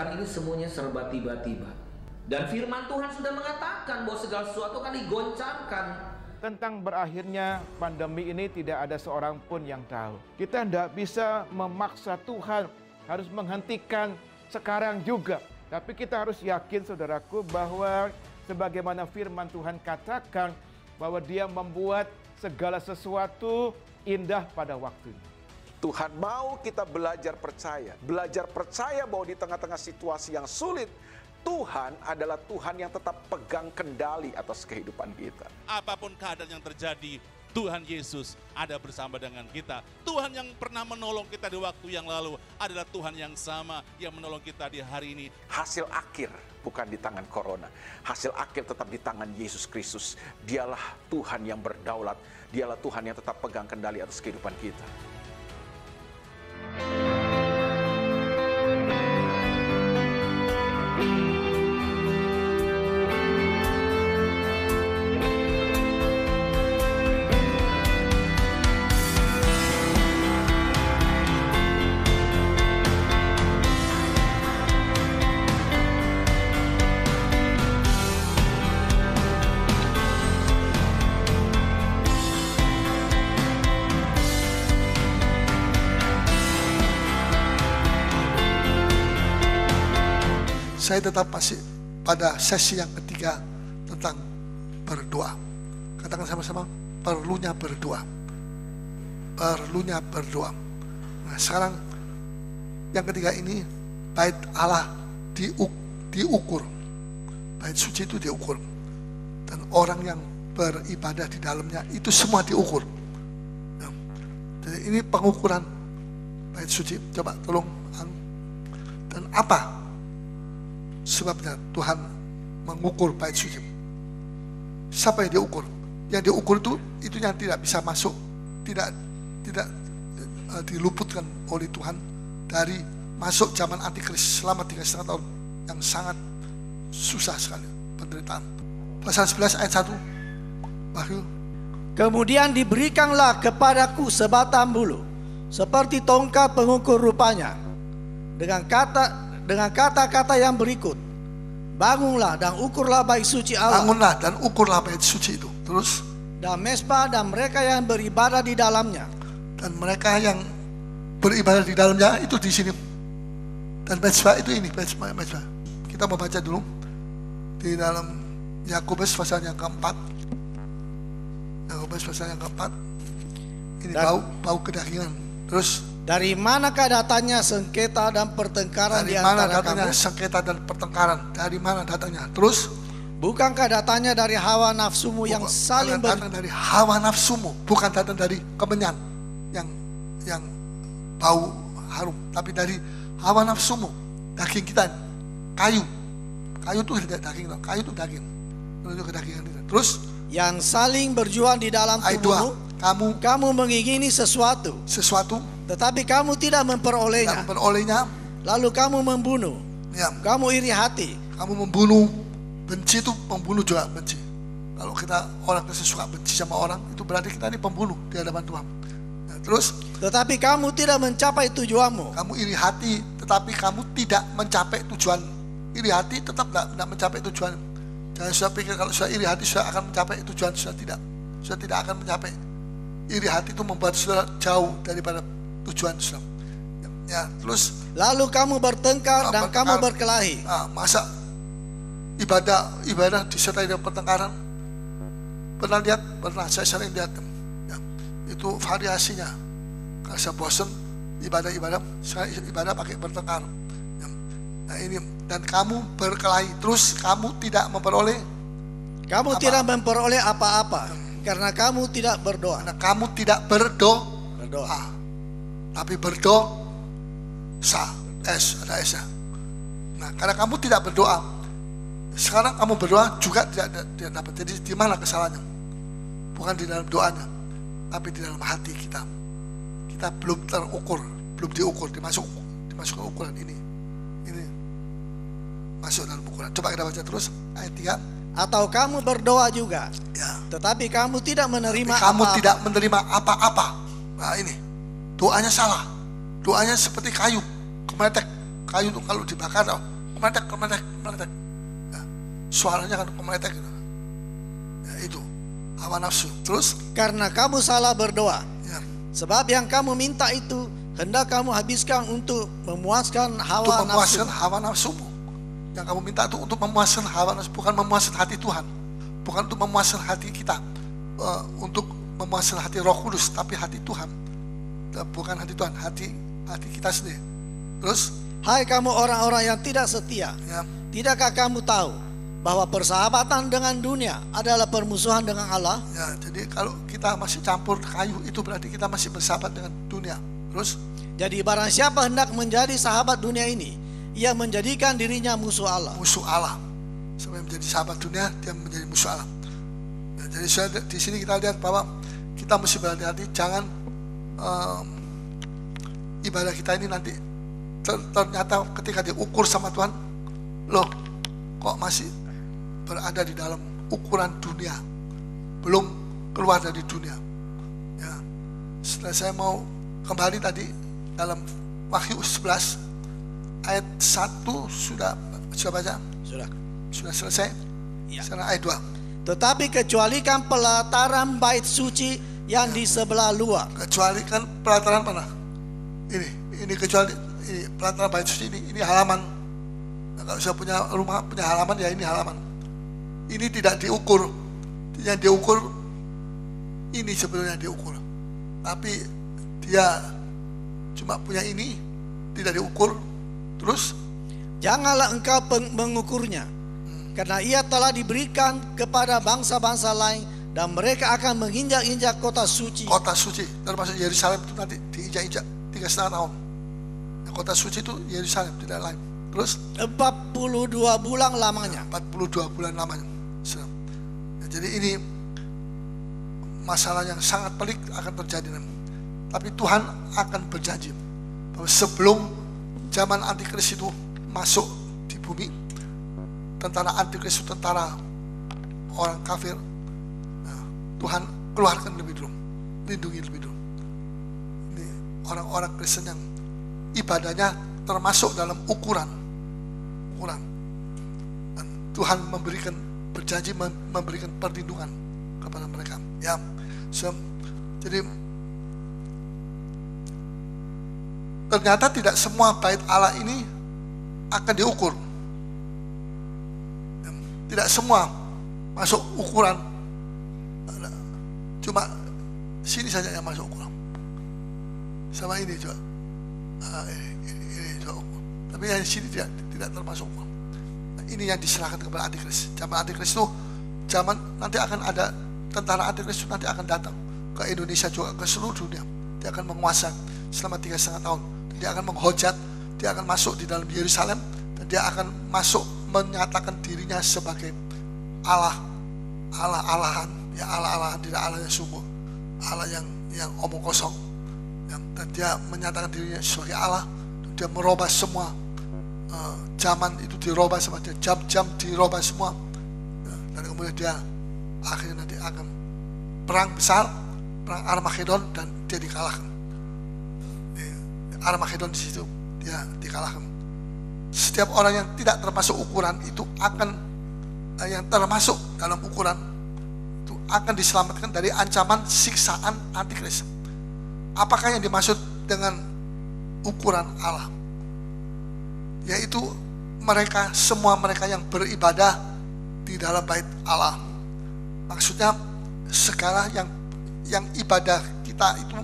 sekarang ini semuanya serba tiba-tiba. Dan firman Tuhan sudah mengatakan bahwa segala sesuatu akan digoncangkan. Tentang berakhirnya pandemi ini tidak ada seorang pun yang tahu. Kita tidak bisa memaksa Tuhan harus menghentikan sekarang juga. Tapi kita harus yakin saudaraku bahwa sebagaimana firman Tuhan katakan bahwa Dia membuat segala sesuatu indah pada waktunya. Tuhan mau kita belajar percaya bahwa di tengah-tengah situasi yang sulit, Tuhan adalah Tuhan yang tetap pegang kendali atas kehidupan kita. Apapun keadaan yang terjadi, Tuhan Yesus ada bersama dengan kita. Tuhan yang pernah menolong kita di waktu yang lalu adalah Tuhan yang sama yang menolong kita di hari ini. Hasil akhir bukan di tangan corona. Hasil akhir tetap di tangan Yesus Kristus. Dialah Tuhan yang berdaulat. Dialah Tuhan yang tetap pegang kendali atas kehidupan kita. Saya tetap masih pada sesi yang ketiga tentang berdoa. Katakan sama-sama, perlunya berdoa. Perlunya berdoa. Nah, sekarang yang ketiga ini, bait Allah diukur. Bait suci itu diukur. Dan orang yang beribadah di dalamnya itu semua diukur. Nah, jadi ini pengukuran bait suci. Coba tolong. Dan apa sebabnya Tuhan mengukur bait suci? Siapa yang diukur? Yang diukur itu yang tidak bisa masuk, tidak diluputkan oleh Tuhan dari masuk zaman antikris selama 3,5 tahun yang sangat susah sekali penderitaan. Pasal 11 ayat 1 Wahyu. Kemudian diberikanlah kepadaku sebatang bulu seperti tongkat pengukur rupanya, dengan kata-kata yang berikut: bangunlah dan ukurlah bait suci Allah. Bangunlah dan ukurlah bait suci itu. Terus, dan mesbah dan mereka yang beribadah di dalamnya. Dan mereka yang beribadah di dalamnya itu di sini. Dan mesbah itu ini, mesbah. Kita mau baca dulu di dalam Yakobus pasal yang keempat. Yakobus pasal yang keempat. Ini bau kedagingan. Terus, dari manakah datangnya sengketa dan pertengkaran di antara kamu? Sengketa dan pertengkaran? Dari mana datangnya? Terus, bukankah datangnya dari hawa nafsumu yang saling datang dari hawa nafsumu, bukan datang dari kemenyan yang bau harum, tapi dari hawa nafsumu, daging kita, kayu itu daging, kayu itu daging, menuju kedagingan kita. Terus, yang saling berjuang di dalam tubuhmu, kamu mengingini sesuatu, tetapi kamu tidak memperolehnya. Lalu kamu membunuh, kamu iri hati, kamu membunuh. Benci itu membunuh juga, benci. Kalau kita orang suka benci sama orang, itu berarti kita ini pembunuh di hadapan Tuhan. Nah, terus, tetapi kamu tidak mencapai tujuanmu. Kamu iri hati, tetapi kamu tidak mencapai tujuan. Iri hati tetap tidak mencapai tujuan. Jangan sudah pikir kalau sudah iri hati sudah akan mencapai tujuan, sudah tidak akan mencapai. Iri hati itu membuat saudara jauh daripada tujuan saudara. Ya, terus, lalu kamu bertengkar dan kamu berkelahi. Masa ibadah disertai dengan pertengkaran? Pernah lihat? Pernah, saya sering lihat. Ya, itu variasinya. Kalau saya bosan ibadah, saya ibadah pakai bertengkar. Ya, nah ini, dan kamu berkelahi, terus kamu tidak memperoleh. Kamu tidak memperoleh apa-apa, karena kamu tidak berdoa. Karena kamu tidak berdoa. Tapi berdosa, ada S-nya. Nah, karena kamu tidak berdoa, sekarang kamu berdoa juga tidak dapat. Jadi di mana kesalahannya? Bukan di dalam doanya, tapi di dalam hati kita. Kita belum terukur, belum diukur, dimasukkan ukuran ini masuk dalam ukuran. Coba kita baca terus ayat 3. Atau kamu berdoa juga, tetapi kamu tidak menerima apa-apa. Nah ini, doanya salah. Doanya seperti kayu, kemetek. Kayu itu kalau dibakar kemeletek. Ya, suaranya kan kemeletek gitu. Ya, itu hawa nafsu. Terus Karena kamu salah berdoa, ya, sebab yang kamu minta itu hendak kamu habiskan untuk memuaskan untuk hawa memuaskan nafsu. hawa nafsumu. Yang kamu minta itu untuk memuaskan hawa nafsu, bukan memuaskan hati Tuhan, bukan untuk memuaskan hati kita, untuk memuaskan hati Roh Kudus, tapi hati Tuhan. Bukan hati Tuhan, hati kita sendiri. Terus Hai kamu orang-orang yang tidak setia, ya, tidakkah kamu tahu bahwa persahabatan dengan dunia adalah permusuhan dengan Allah? ya, jadi kalau kita masih campur kayu itu berarti kita masih bersahabat dengan dunia. Terus Jadi barang siapa hendak menjadi sahabat dunia ini, ia menjadikan dirinya musuh Allah. musuh Allah. Sampai menjadi sahabat dunia, dia menjadi musuh Allah. Ya, jadi di sini kita lihat bahwa kita mesti berhati-hati, jangan ibadah kita ini nanti ternyata ketika diukur sama Tuhan, loh kok masih berada di dalam ukuran dunia, belum keluar dari dunia. Ya, setelah saya mau kembali tadi dalam Wahyu 11 ayat 1 sudah baca? Sudah selesai? Ya. Sekarang ayat 2. Tetapi kecualikan pelataran bait suci yang di sebelah luar. Kecuali kan pelataran mana? Ini kecuali ini pelataran bait suci ini halaman. Nah, kalau saya punya rumah punya halaman ya ini halaman. Ini tidak diukur. Yang diukur ini sebenarnya diukur. Tapi dia cuma punya ini, tidak diukur. Terus Janganlah engkau mengukurnya, karena ia telah diberikan kepada bangsa-bangsa lain, dan mereka akan menginjak-injak kota suci. kota suci termasuk Yerusalem itu nanti diinjak-injak 3,5 tahun. Kota suci itu Yerusalem, tidak lain. Terus 42 bulan lamanya. 42 bulan lamanya. Ya, jadi ini masalah yang sangat pelik akan terjadi nanti. Tapi Tuhan akan berjanji bahwa sebelum zaman antikris itu masuk di bumi, tentara antikris itu tentara orang kafir, nah, Tuhan keluarkan lebih dulu, lindungi lebih dulu. Ini orang-orang Kristen yang ibadahnya termasuk dalam ukuran. Dan Tuhan berjanji memberikan perlindungan kepada mereka. Ya, jadi ternyata tidak semua bait Allah ini akan diukur. Tidak semua masuk ukuran. Cuma sini saja yang masuk ukuran. Sama ini juga. Ini juga ukur. Tapi yang sini tidak termasuk ukuran. Nah, ini yang diserahkan kepada antikris. Zaman antikris itu zaman nanti akan ada tentara antikris itu nanti akan datang ke Indonesia juga, ke seluruh dunia. Dia akan menguasai selama 3,5 tahun. Dia akan menghujat, dia akan masuk di dalam Yerusalem, dan dia akan masuk menyatakan dirinya sebagai Allah-Allahan, ya Allah-Allahan, tidak Allah yang sungguh, Allah yang omong kosong. Dan dia menyatakan dirinya sebagai Allah, dan dia merubah semua zaman itu, dirubah semua, jam-jam dirubah semua, dan kemudian dia akhirnya nanti akan perang besar, perang Armageddon, dan dia dikalahkan. Armageddon di situ dia dikalahkan. Setiap orang yang tidak termasuk ukuran itu akan, yang termasuk dalam ukuran itu akan diselamatkan dari ancaman siksaan antikris. Apakah yang dimaksud dengan ukuran Allah? Yaitu semua mereka yang beribadah di dalam bait Allah. Maksudnya segala yang ibadah kita itu,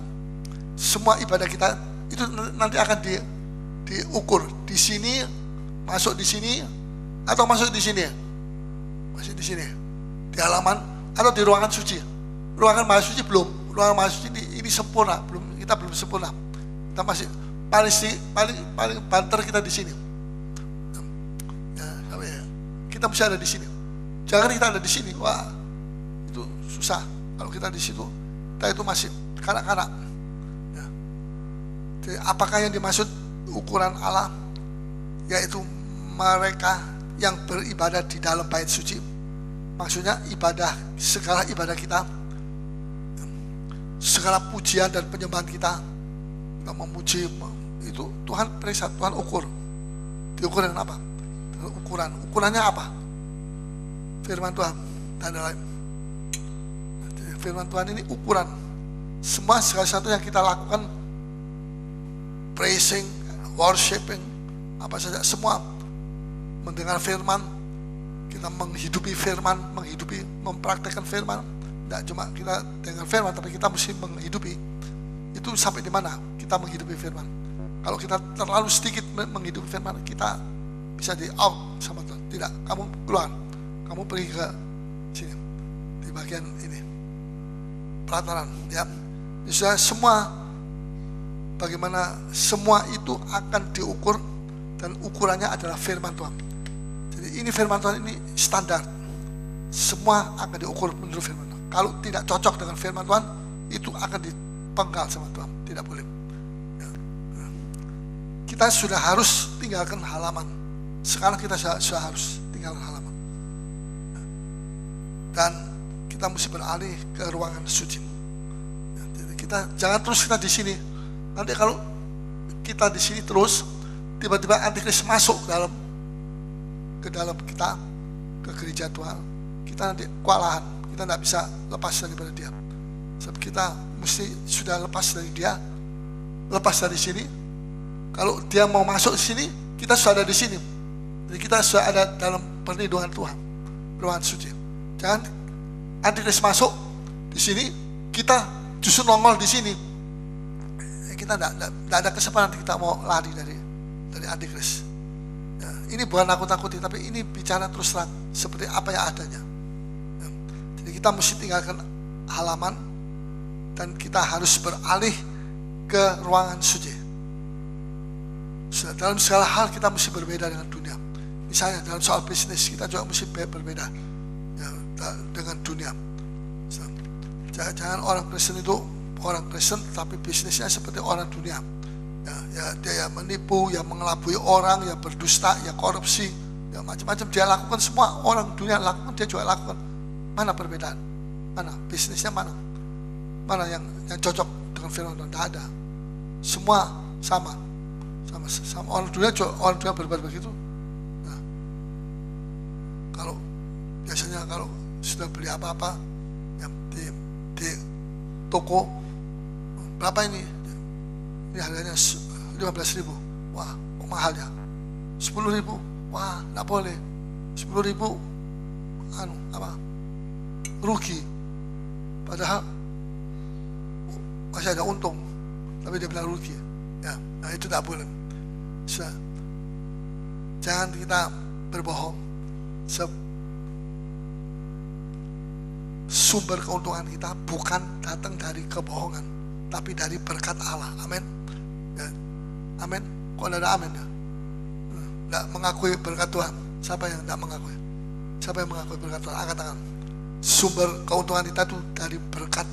semua ibadah kita itu nanti akan diukur di sini, masuk di sini, atau masuk di sini, masuk di sini, di halaman atau di ruangan suci. Ruangan maha suci belum, ruangan maha suci ini sempurna, kita belum sempurna. Kita masih paling banter kita di sini. Ya, kita mesti ada di sini. Jangan kita ada di sini, wah itu susah. Kalau kita di situ, kita itu masih kanak-kanak. Apakah yang dimaksud ukuran Allah? Yaitu mereka yang beribadah di dalam bait suci. Maksudnya ibadah, segala ibadah kita, segala pujian dan penyembahan kita memuji itu Tuhan periksa, Tuhan ukur. Diukur dengan apa? Ukurannya apa? Firman Tuhan. Tak ada lain. Firman Tuhan ini ukuran. Semua segala sesuatu yang kita lakukan, praising, worshiping, apa saja, semua mendengar firman, kita menghidupi firman, mempraktekkan firman. Tidak cuma kita dengar firman, tapi kita mesti menghidupi. Itu sampai di mana kita menghidupi firman. Kalau kita terlalu sedikit menghidupi firman, kita bisa di out sama Tuhan. Tidak, kamu keluar, kamu pergi ke sini, di bagian ini, pelataran, ya. Bisa semua, bagaimana semua itu akan diukur, dan ukurannya adalah firman Tuhan. Jadi ini firman Tuhan ini standar. Semua akan diukur menurut firman Tuhan. Kalau tidak cocok dengan firman Tuhan, itu akan dipenggal sama Tuhan. Tidak boleh. Ya. Kita sudah harus tinggalkan halaman. Sekarang kita sudah harus tinggalkan halaman. Dan kita mesti beralih ke ruangan suci. Ya, jadi kita jangan terus kita di sini. Nanti kalau kita di sini terus, tiba-tiba antikris masuk ke dalam kita, ke gereja Tuhan, kita nanti kewalahan, kita tidak bisa lepas daripada dia. Sebab kita mesti sudah lepas dari dia, lepas dari sini. Kalau dia mau masuk di sini, kita sudah ada di sini. Jadi kita sudah ada dalam perlindungan Tuhan, ruangan suci. Jangan antikris masuk di sini, kita justru nongol di sini. Kita tidak ada kesempatan kita mau lari dari antikris. Ya, ini bukan nakut-nakuti, tapi ini bicara terus terang seperti apa yang adanya. Ya, jadi kita mesti tinggalkan halaman dan kita harus beralih ke ruangan suci. Dalam segala hal kita mesti berbeda dengan dunia. Misalnya dalam soal bisnis kita juga mesti berbeda, ya, dengan dunia. Jangan orang Kristen itu orang Kristen tapi bisnisnya seperti orang dunia. Ya, dia menipu, ya mengelabui orang, ya berdusta, ya korupsi, ya macam-macam dia lakukan. Semua orang dunia lakukan, dia juga lakukan. Mana perbedaan? Mana bisnisnya mana? Mana yang cocok dengan firman Tuhan? Tidak ada. Semua sama orang dunia berbuat begitu. Nah, biasanya kalau sudah beli apa-apa yang di toko, berapa ini? Ini harganya 15.000. Wah, kok mahal ya? 10.000. Wah, enggak boleh. 10.000 rugi. Padahal masih ada untung, tapi dia bilang rugi. Ya, nah itu enggak boleh. Jangan kita berbohong. Sumber keuntungan kita bukan datang dari kebohongan, tapi dari berkat Allah. Amin. Ya. Amin. Kok ada amin ya? Tidak mengakui berkat Tuhan. Siapa yang tidak mengakui? Siapa yang mengakui berkat Tuhan? Angkat tangan. Sumber keuntungan kita itu dari berkat,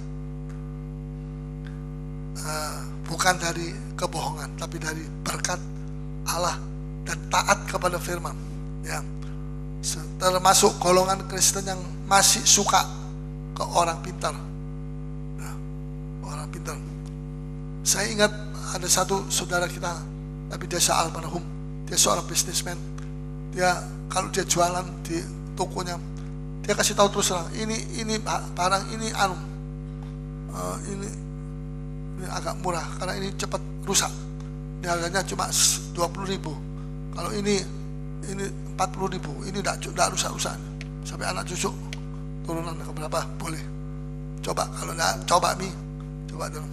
bukan dari kebohongan, tapi dari berkat Allah dan taat kepada firman. Ya. Termasuk golongan Kristen yang masih suka ke orang pintar. Nah, orang pintar. Saya ingat ada satu saudara kita, tapi dia almarhum. Dia seorang bisnismen. Dia kalau dia jualan di tokonya, dia kasih tahu terus terang, ini barang ini ini agak murah karena ini cepat rusak. Ini harganya cuma 20.000. Kalau ini 40.000. Ini tidak rusak-rusak. Sampai anak cucu turunan ke berapa boleh. Coba kalau enggak coba coba dulu.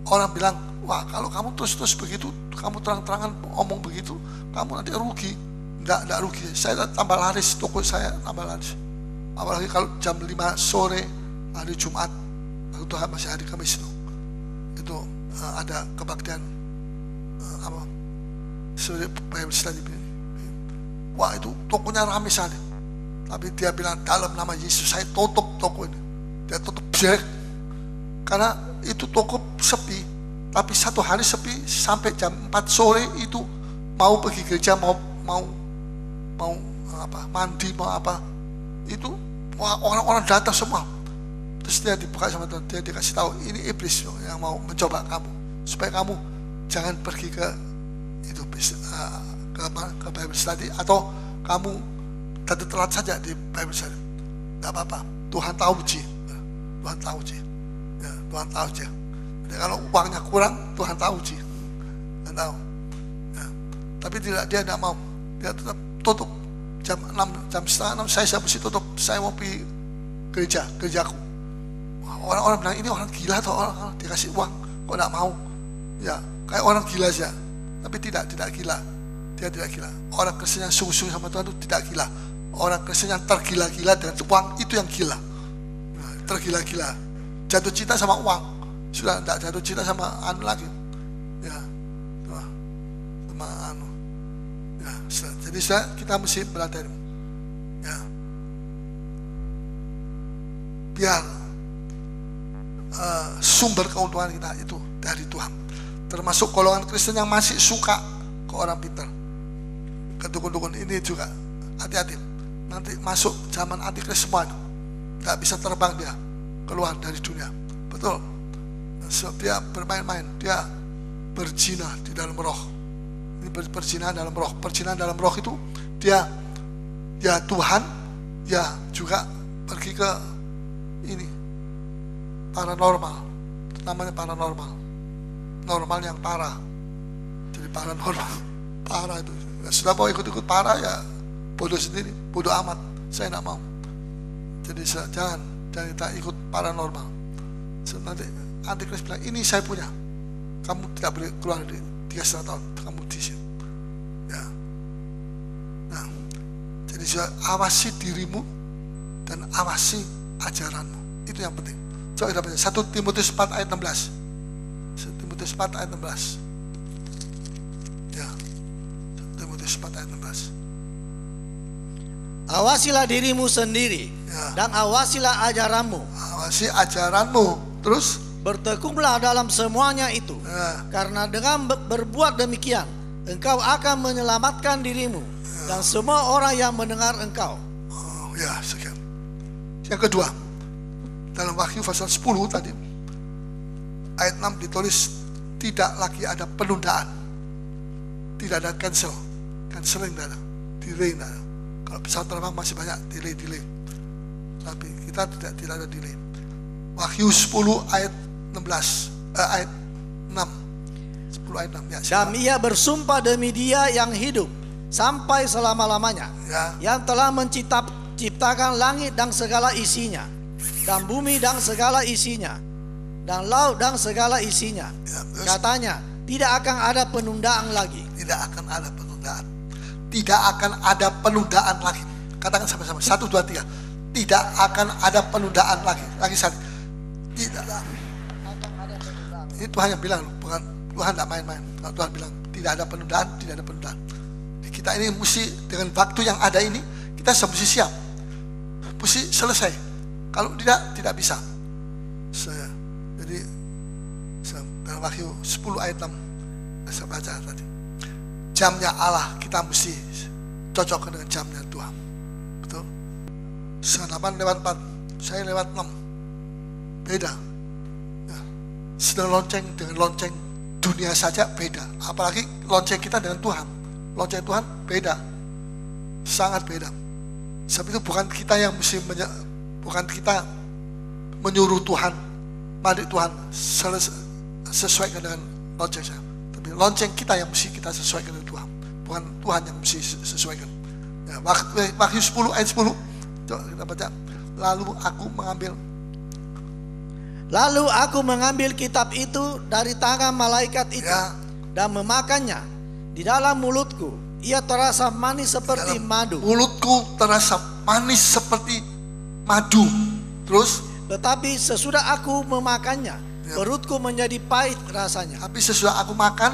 Orang bilang, wah kalau kamu terus begitu, kamu terang-terangan omong begitu, kamu nanti rugi. Enggak rugi. Saya tambah laris, toko saya tambah laris. Apalagi kalau jam 5 sore hari Jumat, itu masih hari Kamis itu ada kebaktian Bible study. Wah itu tokonya ramai sekali. Tapi dia bilang dalam nama Yesus saya tutup toko ini. Dia tutup jelek. Karena itu toko sepi. Tapi satu hari sepi sampai jam 4 sore itu mau pergi gereja, mau mandi, mau apa. Itu wah, orang-orang datang semua. Terus dia dibuka sama Tuhan. Dia dikasih tahu ini iblis yang mau mencoba kamu. Supaya kamu jangan pergi ke itu ke Bible study, atau kamu telat saja di Bible study, tidak apa-apa. Tuhan tahu Ji, Tuhan tahu Ji, ya, Tuhan tahu Ji. Jadi kalau uangnya kurang, Tuhan tahu Ji, Tuhan tahu. Ya. Tapi dia tidak mau, dia tetap tutup jam 6, jam setengah 6 saya mesti tutup, saya mau pergi gerejaku. Orang-orang bilang ini orang gila atau orang dikasih uang kok tidak mau, ya kayak orang gila saja. Tapi tidak gila, dia tidak gila. Orang Kristen yang sungguh-sungguh sama Tuhan itu tidak gila. Orang Kristen yang tergila-gila dengan uang itu yang gila, tergila-gila, jatuh cinta sama uang, sudah tidak jatuh cinta sama anu lagi, ya, sama anu, ya. Jadi kita mesti berhati-hati, ya, biar sumber keuntungan kita itu dari Tuhan. Termasuk golongan Kristen yang masih suka ke orang pintar, ke dukun-dukun ini juga hati-hati. Nanti masuk zaman antikris semua, tidak bisa terbang dia keluar dari dunia. Betul. So, dia bermain-main, dia berzina di dalam roh. Ini berzina dalam roh. Perzinahan dalam roh itu dia Tuhan, ya juga pergi ke ini paranormal, namanya paranormal, normal yang parah. Jadi paranormal parah itu. Sudah mau ikut-ikut parah ya bodoh sendiri, bodoh amat. Saya tidak mau. Jadi jangan kita ikut paranormal. So, nanti antikris bilang ini saya punya, kamu tidak boleh keluar dari 3,5 tahun, kamu di sini. Ya. Nah, jadi awasi dirimu dan awasi ajaranmu. Itu yang penting. Coba kita baca 1 Timotius 4 ayat 16. 1 Timotius 4 ayat 16. Ya. 1 Timotius 4 ayat 16. Awasilah dirimu sendiri, ya, dan awasilah ajaranmu. Awasi ajaranmu. Terus bertekunlah dalam semuanya itu, ya, karena dengan berbuat demikian engkau akan menyelamatkan dirimu, ya, dan semua orang yang mendengar engkau. Oh, ya, sekian. Yang kedua, dalam Wahyu pasal 10 tadi ayat 6 ditulis tidak lagi ada penundaan, tidak ada canceling tidak ada, delay tidak ada. Kalau pesawat terbang masih banyak delay, tapi kita tidak ada delay. Wahyu 10 ayat 16, ayat 6, 10 ayat 6. Ya, dan ia bersumpah demi Dia yang hidup sampai selama-lamanya, ya, yang telah menciptakan langit dan segala isinya, dan bumi dan segala isinya, dan laut dan segala isinya. Ya, katanya tidak akan ada penundaan lagi. Tidak akan ada penundaan. Tidak akan ada penundaan lagi. Katakan sama-sama 1, 2, 3. Tidak akan ada penundaan lagi. Lagi sekali. Tidak akan ada penundaan. Ini Tuhan yang bilang, bukan Tuhan tidak main-main. Kalau Tuhan bilang tidak ada penundaan, tidak ada penundaan. Jadi kita ini mesti dengan waktu yang ada ini kita mesti siap, mesti selesai. Kalau tidak bisa. Jadi dalam Wahyu 10 ayat 6 saya baca tadi. Jamnya Allah kita mesti cocokkan dengan jamnya Tuhan. Betul? 8 lewat 4, saya lewat 6. Beda. Ya. Sedang lonceng dengan lonceng dunia saja beda. Apalagi lonceng kita dengan Tuhan. Lonceng Tuhan beda. Sangat beda. Sebab itu bukan kita yang mesti bukan kita menyuruh Tuhan, mari Tuhan sesuaikan dengan lonceng saya. Tapi lonceng kita yang mesti kita sesuaikan dengan Tuhan, bukan Tuhan yang mesti sesuaikan. Ya, Wahyu 10 ayat 10. Coba kita baca. Lalu aku mengambil kitab itu dari tangan malaikat itu, ya, dan memakannya. Di dalam mulutku ia terasa manis seperti madu. Mulutku terasa manis seperti madu. Terus? Tetapi sesudah aku memakannya, ya, perutku menjadi pahit rasanya. Tapi sesudah aku makan,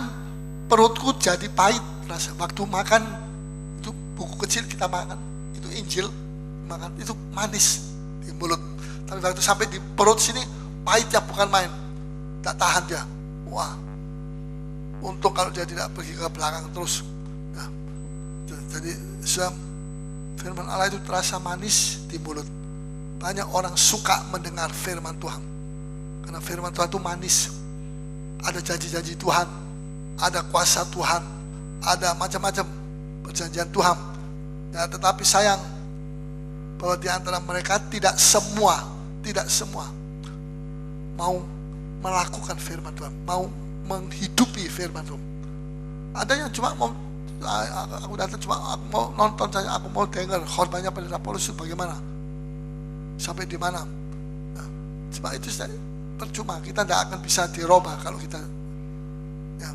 perutku jadi pahit rasa. Waktu makan itu buku kecil kita makan, itu Injil makan, itu manis di mulut. Tapi waktu sampai di perut sini pahitnya bukan main, tak tahan dia. Wah, untuk kalau dia tidak pergi ke belakang terus. Nah, jadi firman Allah itu terasa manis di mulut. Banyak orang suka mendengar firman Tuhan, karena firman Tuhan itu manis. Ada janji-janji Tuhan, ada kuasa Tuhan, ada macam-macam perjanjian Tuhan. Ya, tetapi sayang bahwa di antara mereka tidak semua mau melakukan firman Tuhan, mau menghidupi firman Tuhan. Ada yang cuma mau, aku datang cuma aku mau nonton saja, aku mau dengar khotbahnya Pendeta Paulus bagaimana, sampai di mana. Nah, cuma itu percuma, kita tidak akan bisa dirubah kalau kita ya,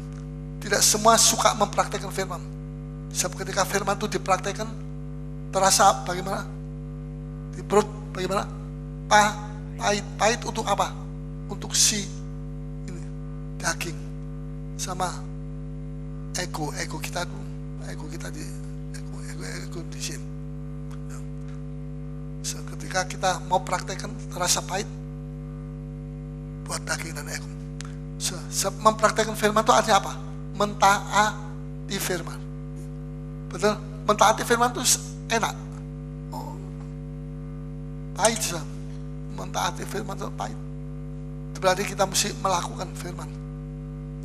tidak semua suka mempraktekkan firman. Sebab ketika firman itu dipraktekkan, terasa bagaimana? Di perut bagaimana? Pahit untuk apa? Untuk si ini, daging sama ego kita di sini. Ketika kita mau praktekkan terasa pahit buat daging dan ego. Mempraktekkan firman itu artinya apa? Mentaati firman. Betul? Mentaati firman itu enak. Oh, pahit sih. Mentaati firman itu pahit. Itu berarti kita mesti melakukan firman.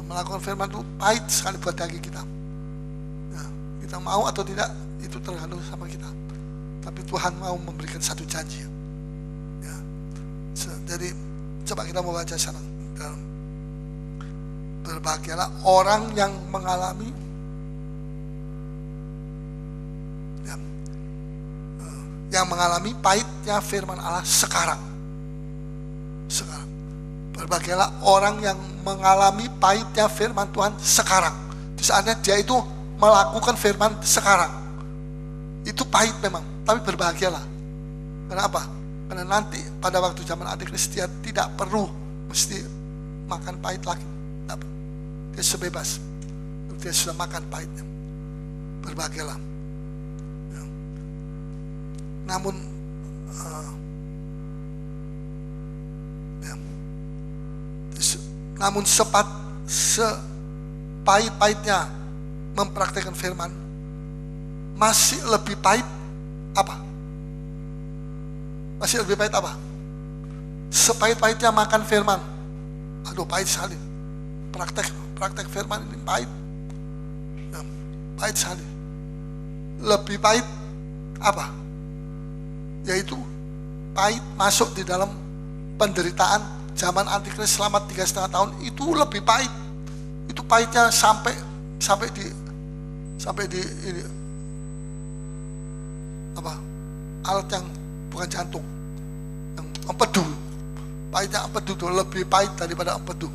Melakukan firman itu pahit sekali buat daging kita. Ya, kita mau atau tidak itu tergantung sama kita. Tapi Tuhan mau memberikan satu janji. Ya. Jadi coba kita membaca sana. Berbahagialah orang yang mengalami pahitnya firman Allah sekarang. Berbahagialah orang yang mengalami pahitnya firman Tuhan sekarang. Itu saatnya dia itu melakukan firman sekarang. Itu pahit memang, tapi berbahagialah. Kenapa? Karena nanti pada waktu zaman Antikris dia tidak perlu mesti makan pahit lagi. Dia sebebas. Dia sudah makan pahitnya. Berbahagialah. Namun sepahit-pahitnya mempraktikkan firman, masih lebih pahit apa? Masih lebih pahit apa? Sepahit-pahitnya makan firman. Aduh, pahit sekali. Praktek firman ini pahit. Ya, pahit sekali. Lebih pahit apa? Yaitu pahit masuk di dalam penderitaan zaman Antikris selama 3,5 tahun. Itu lebih pahit. Itu pahitnya sampai di ini apa? Alat yang bukan jantung, yang empedu. Pahitnya empedu itu lebih pahit daripada empedu.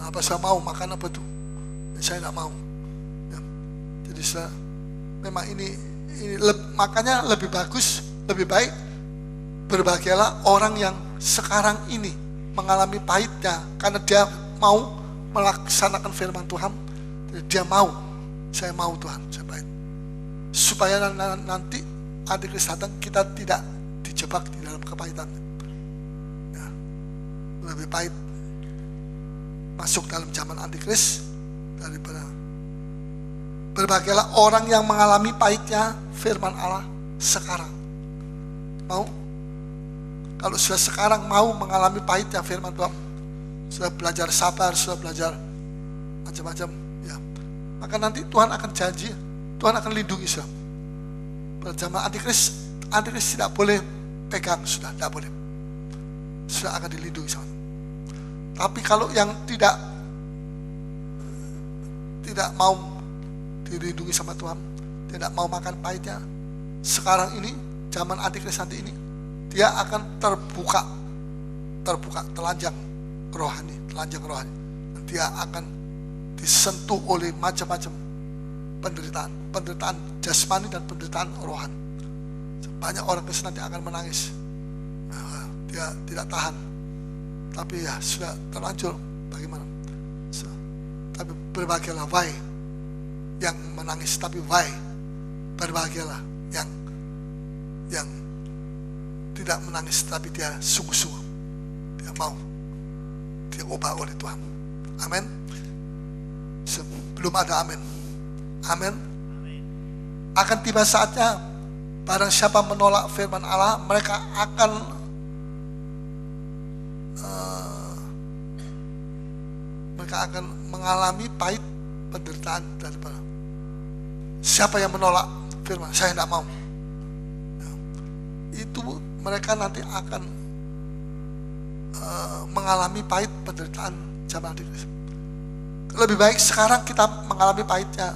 Apa saya mau makan empedu? Saya tidak mau. Ya. Jadi memang ini makanya lebih bagus, lebih baik berbahagialah orang yang sekarang ini mengalami pahitnya karena dia mau melaksanakan firman Tuhan. Dia mau, saya mau Tuhan, saya pahit. Supaya nanti Antikris datang kita tidak dijebak di dalam kepahitan. Ya. Lebih pahit masuk dalam zaman Antikris daripada berbahagialah orang yang mengalami pahitnya firman Allah sekarang. Mau? Kalau sudah sekarang mau mengalami pahitnya firman Tuhan, sudah belajar sabar, sudah belajar macam-macam, ya, maka nanti Tuhan akan janji, Tuhan akan lindungi saya. Pada zaman Antikris tidak boleh pegang, sudah tidak boleh, sudah akan dilindungi sama. Tapi kalau yang tidak mau dilindungi sama Tuhan, tidak mau makan pahitnya, sekarang ini zaman Antikris nanti ini dia akan terbuka telanjang rohani. Dia akan disentuh oleh macam-macam penderitaan jasmani dan penderitaan rohani. Banyak orang Kristen nanti akan menangis. Dia tidak tahan. Tapi ya sudah terlanjur, bagaimana? Tapi berbahagialah why yang menangis, tapi why berbahagialah yang tidak menangis, tapi dia sungguh-sungguh, dia mau, dia ubah oleh Tuhan. Amin. Sebelum ada amin. Amin. Akan tiba saatnya barang siapa menolak firman Allah, mereka akan mengalami pahit penderitaan daripada siapa yang menolak firman, saya tidak mau. Itu mereka nanti akan mengalami pahit penderitaan zaman Antikristus. Lebih baik sekarang kita mengalami pahitnya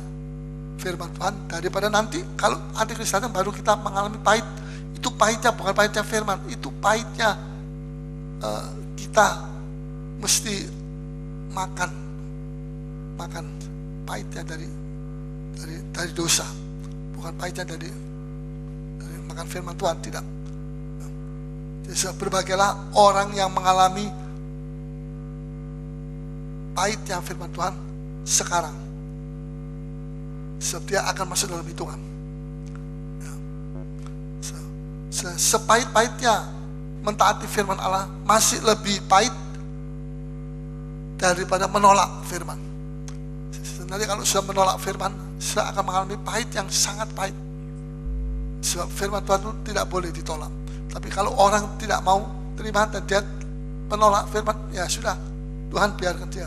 firman Tuhan daripada nanti kalau Antikristus datang baru kita mengalami pahit. Itu pahitnya bukan pahitnya firman, itu pahitnya kita mesti makan pahitnya dari dosa, bukan pahitnya dari makan firman Tuhan, tidak. Jadi berbahagialah orang yang mengalami pahitnya firman Tuhan sekarang, sebab dia akan masuk dalam hitungan. Sepahit-pahitnya mentaati firman Allah masih lebih pahit daripada menolak firman. Nanti kalau sudah menolak firman, sudah akan mengalami pahit yang sangat pahit. Sebab firman Tuhan itu tidak boleh ditolak. Tapi kalau orang tidak mau terima dan dia menolak firman, ya sudah, Tuhan biarkan dia.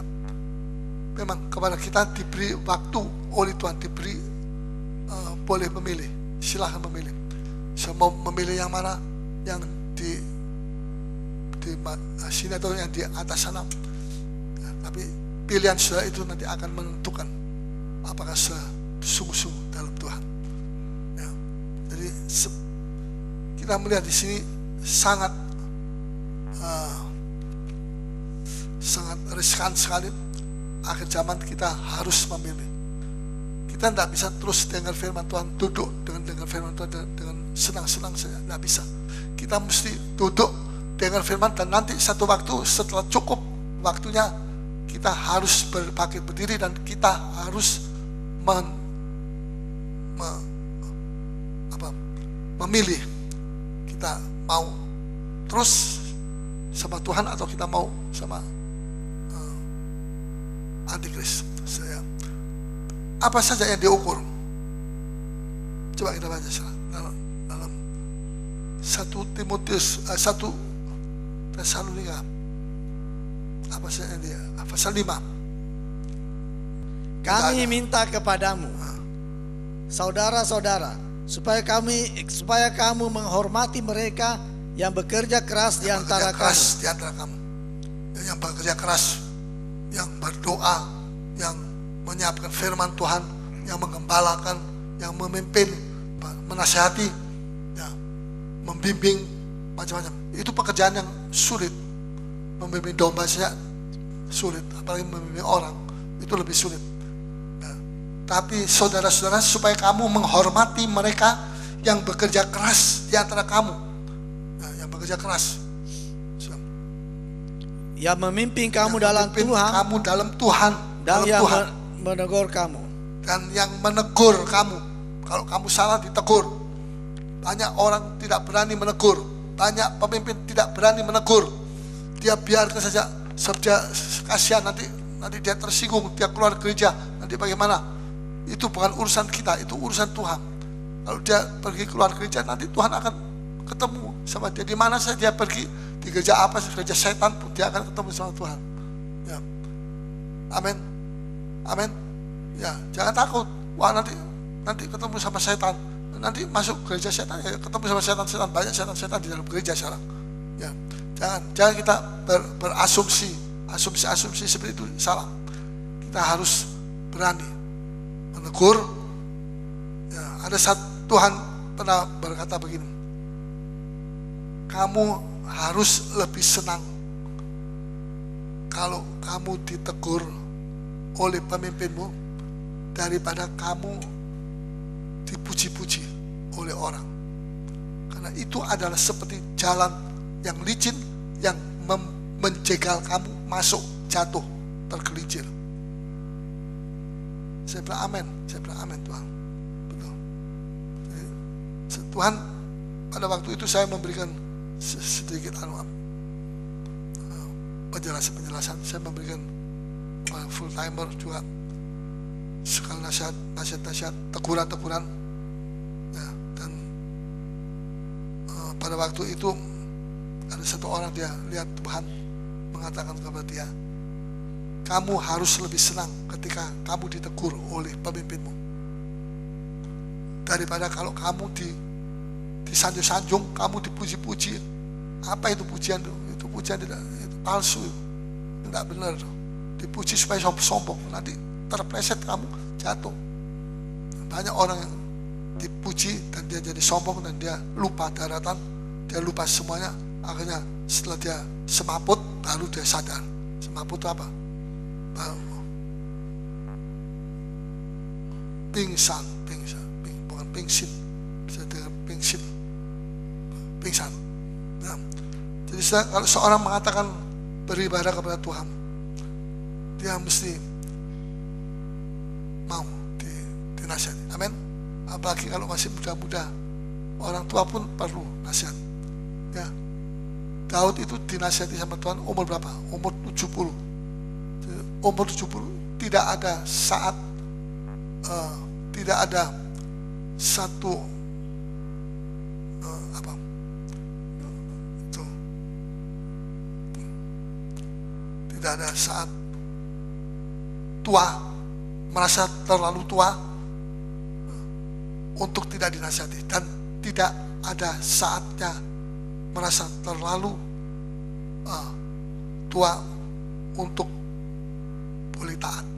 Memang kepada kita diberi waktu oleh Tuhan, diberi boleh memilih, silahkan memilih. So, mau memilih yang mana, yang di sini atau yang di atas sana. Tapi pilihan saudara itu nanti akan menentukan apakah sungguh-sungguh dalam Tuhan. Ya. Jadi kita melihat di sini sangat riskan sekali. Akhir zaman kita harus memilih. Kita tidak bisa terus dengar firman Tuhan, duduk dengan dengar firman Tuhan dengan senang-senang saja, tidak bisa. Kita mesti duduk dengar firman dan nanti satu waktu setelah cukup waktunya kita harus berbangkit berdiri dan kita harus memilih. Kita mau terus sama Tuhan atau kita mau sama Antikris. Apa saja yang diukur? Coba kita baca dalam 1 Timotius 1 Tesalonika. Apa saja yang dia? Pasal 5. Kami minta kepadamu, saudara-saudara, supaya kamu menghormati mereka yang bekerja keras di antara kamu. Yang bekerja keras, yang berdoa, yang menyiapkan firman Tuhan, yang menggembalakan, yang memimpin, menasihati, ya, membimbing, macam-macam. Itu pekerjaan yang sulit. Membimbing domba saja sulit, apalagi membimbing orang itu lebih sulit. Ya. Tapi saudara-saudara, supaya kamu menghormati mereka yang bekerja keras di antara kamu, ya, yang bekerja keras. Yang memimping kamu dalam Tuhan, dan yang menegur kamu. Dan yang menegur kamu. Kalau kamu salah ditegur. Banyak orang tidak berani menegur. Banyak pemimpin tidak berani menegur. Dia biarkan saja. Sebab dia kasihan nanti dia tersinggung, dia keluar gereja. Nanti bagaimana? Itu bukan urusan kita, itu urusan Tuhan. Kalau dia pergi keluar gereja, nanti Tuhan akan ketemu sama dia. Di mana saja dia pergi, di gereja apa, gereja setan pun dia akan ketemu sama Tuhan. Ya. Amin. Amin. Ya, jangan takut. Wah, nanti ketemu sama setan. Nanti masuk gereja setan, ya ketemu sama setan-setan. Banyak setan-setan di dalam gereja sekarang. Ya. Jangan kita berasumsi, asumsi seperti itu salah. Kita harus berani menegur. Ya, ada satu Tuhan pernah berkata begini. Kamu harus lebih senang kalau kamu ditegur oleh pemimpinmu daripada kamu dipuji-puji oleh orang. Karena itu adalah seperti jalan yang licin yang menjegal kamu masuk, jatuh, tergelincir. Saya bilang amin Tuhan. Betul. Jadi, Tuhan pada waktu itu saya memberikan sedikit penjelasan. Saya memberikan full timer juga sekali nasihat, teguran. Ya, dan pada waktu itu ada satu orang, dia lihat Tuhan mengatakan kepada dia, kamu harus lebih senang ketika kamu ditegur oleh pemimpinmu daripada kalau kamu disanjung-sanjung, kamu dipuji-puji. Apa itu pujian itu? Itu pujian itu palsu, tidak benar. Dipuji supaya sombong, nanti terpleset kamu jatuh. Banyak orang yang dipuji dan dia jadi sombong dan dia lupa daratan, dia lupa semuanya. Akhirnya setelah dia semaput baru dia sadar. Semaput apa? Pingsan, bukan pingsin, bisa dengar pingsan. Nah, jadi kalau seorang mengatakan beribadah kepada Tuhan, dia mesti mau dinasihati. Amin. Apalagi kalau masih muda-muda, orang tua pun perlu nasihat. Ya, Daud itu dinasihati sama Tuhan umur berapa? Umur 70. Umur 70 tidak ada saat, tidak ada satu tidak ada saat tua, merasa terlalu tua untuk tidak dinasihati, dan tidak ada saatnya merasa terlalu tua untuk boleh taat.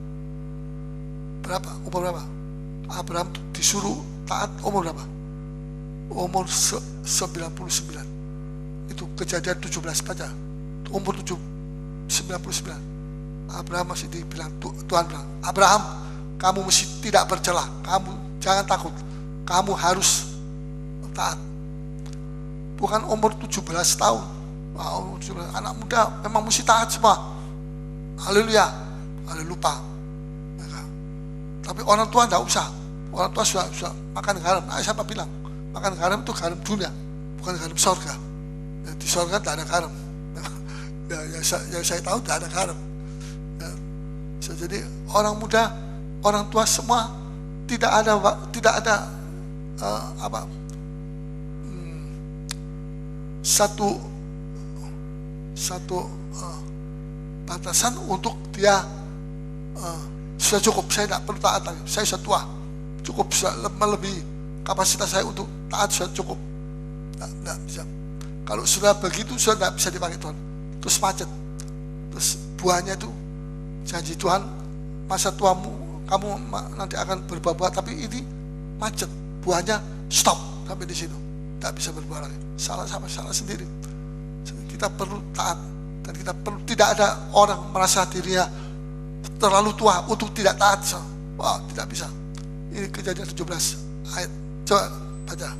Umur berapa? Abraham disuruh taat umur berapa? Umur 99. Itu Kejadian 17 baca. Umur 99. Abraham masih dibilang, Tuhan bilang, Abraham, kamu mesti tidak bercela, kamu jangan takut, kamu harus taat. Bukan umur 17 tahun. Umur 17, anak muda memang mesti taat semua. Haleluya. Lupa. Tapi orang tua tidak usah. Orang tua sudah makan garam. Siapa bilang? Makan garam itu garam dunia, bukan garam surga. Di surga tidak ada garam. Yang saya tahu tidak ada garam. Jadi orang muda, orang tua semua tidak ada satu batasan untuk dia sudah cukup, saya tidak perlu taat lagi, saya sudah tua, cukup, sudah melebihi kapasitas saya untuk taat, sudah cukup. Tidak bisa. Kalau sudah begitu sudah tidak bisa dipakai Tuhan, terus macet, terus buahnya itu janji Tuhan, masa tuamu kamu nanti akan berbuah-buah, tapi ini macet, buahnya stop sampai di situ, tidak bisa berbuah lagi. Salah sendiri. Kita perlu taat, dan kita perlu, tidak ada orang merasa dirinya terlalu tua untuk tidak taat. Wah, tidak bisa. Ini Kejadian 17 ayat. Coba baca.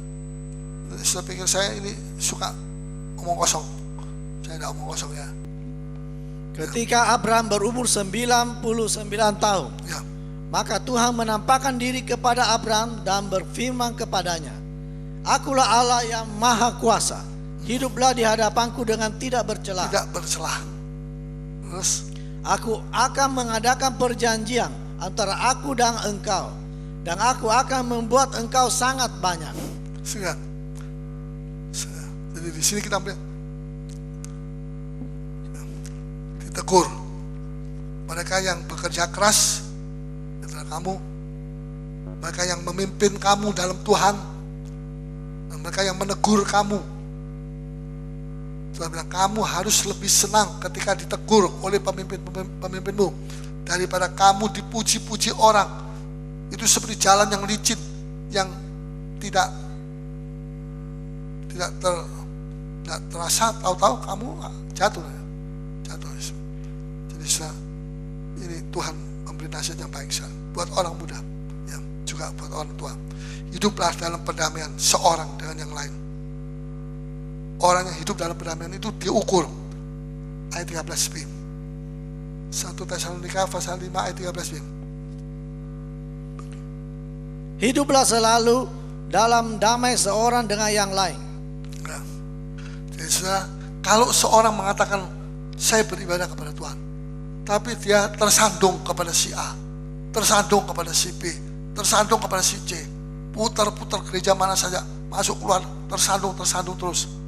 Saya pikir saya ini suka omong kosong. Saya tidak omong kosong ya. Ketika Abraham berumur 99 tahun, Ya. maka Tuhan menampakkan diri kepada Abraham dan berfirman kepadanya, Akulah Allah yang maha kuasa, hiduplah di hadapanku dengan tidak bercela. Tidak bercela. Terus Aku akan mengadakan perjanjian antara aku dan engkau, dan aku akan membuat engkau sangat banyak. Ingat. Jadi di sini kita ambil ditegur mereka yang bekerja keras, adalah kamu, mereka yang memimpin kamu dalam Tuhan, dan mereka yang menegur kamu. Tuhan bilang kamu harus lebih senang ketika ditegur oleh pemimpinmu daripada kamu dipuji-puji orang. Itu seperti jalan yang licin, yang tidak terasa, tahu-tahu kamu jatuh. Jadi ini Tuhan memberi nasihat yang baik sekali buat orang muda, ya, juga buat orang tua. Hiduplah dalam perdamaian seorang dengan yang lain. Orang yang hidup dalam perdamaian itu diukur. Ayat 13b. 1 Tesalonika pasal 5 ayat 13b. Hiduplah selalu dalam damai seorang dengan yang lain. Nah, jadi kalau seorang mengatakan saya beribadah kepada Tuhan, tapi dia tersandung kepada si A, tersandung kepada si B, tersandung kepada si C, putar-putar gereja mana saja, masuk keluar, tersandung terus.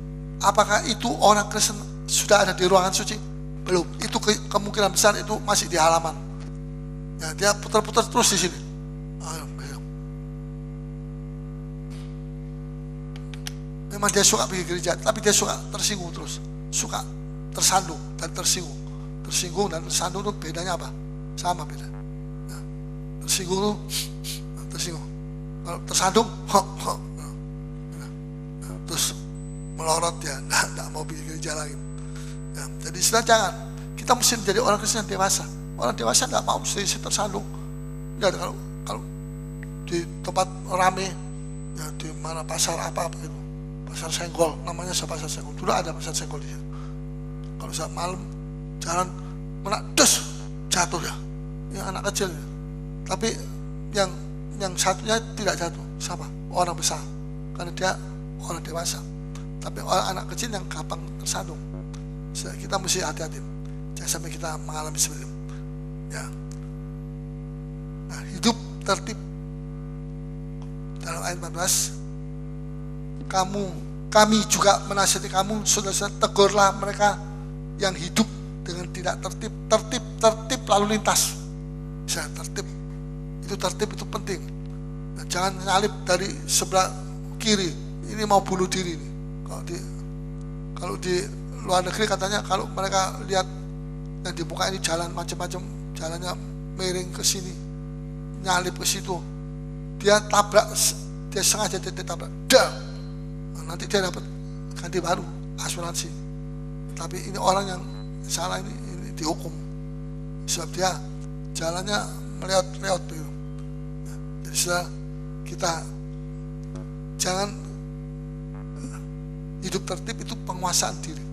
Apakah itu orang Kristen sudah ada di ruangan suci? Belum. Itu kemungkinan besar itu masih di halaman. Ya, dia putar-putar terus di sini. Memang dia suka pergi gereja, tapi dia suka tersinggung terus, suka tersandung dan tersinggung. Tersinggung dan tersandung itu bedanya apa? Sama beda. Nah, tersinggung itu tersinggung. Kalau tersandung, terus melorot dia, tidak mau pergi gereja lagi. Ya, jadi sudah jangan. Kita mesti menjadi orang Kristen yang dewasa. Orang dewasa tidak mau mesti tersandung. Tidak, kalau di tempat rame, ya di mana pasar apa gitu, pasar Senggol, namanya pasar Senggol. Dulu ada pasar Senggol di sini. Kalau saat malam jalan des jatuh ya, yang anak kecil ya. Tapi yang satunya tidak jatuh, sama orang besar, karena dia orang dewasa. Tapi orang anak kecil yang gampang tersandung. Kita mesti hati-hati, jangan sampai kita mengalami seperti itu. Ya. Nah, hidup tertib. Dalam ayat 14, kami juga menasihati kamu, saudara-saudara, tegurlah mereka yang hidup dengan tidak tertib lalu lintas. Bisa tertib, itu penting. Nah, jangan nyalip dari sebelah kiri, ini mau bunuh diri nih. Kalau di luar negeri katanya kalau mereka lihat yang di muka ini jalan macam-macam, jalannya miring ke sini, nyalip ke situ, dia tabrak, dia sengaja dia tabrak, nanti dia dapat ganti baru asuransi. Tapi ini orang yang salah ini dihukum sebab dia jalannya meleot-leot begitu. Jadi sudah, kita jangan hidup tertib itu penguasaan diri.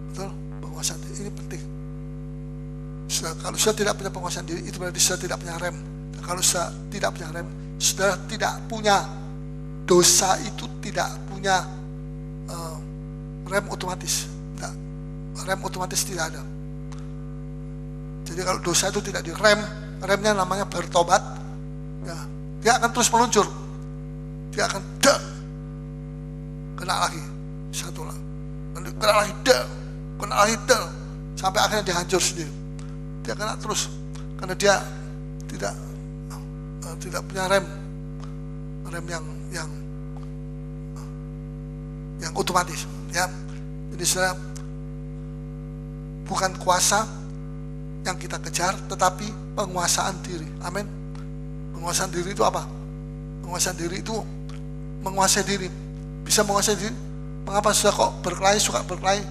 Betul, penguasaan diri ini penting. Kalau sudah tidak punya penguasaan diri, itu berarti sudah tidak punya rem. Dan kalau sudah tidak punya rem, sudah tidak punya, dosa itu tidak punya rem otomatis. Tidak, rem otomatis tidak ada. Jadi kalau dosa itu tidak direm, remnya namanya bertobat, ya, dia akan terus meluncur. Dia akan kena lagi, satu lagi, kena lagi, kena lagi, sampai akhirnya dia hancur sendiri. Dia kena terus karena dia tidak punya rem yang otomatis, ya. Jadi saya bukan kuasa yang kita kejar, tetapi penguasaan diri. Amin. Penguasaan diri itu apa? Penguasaan diri itu menguasai diri. Bisa menguasai diri. Mengapa sudah kok berkelahi, suka berkelahi?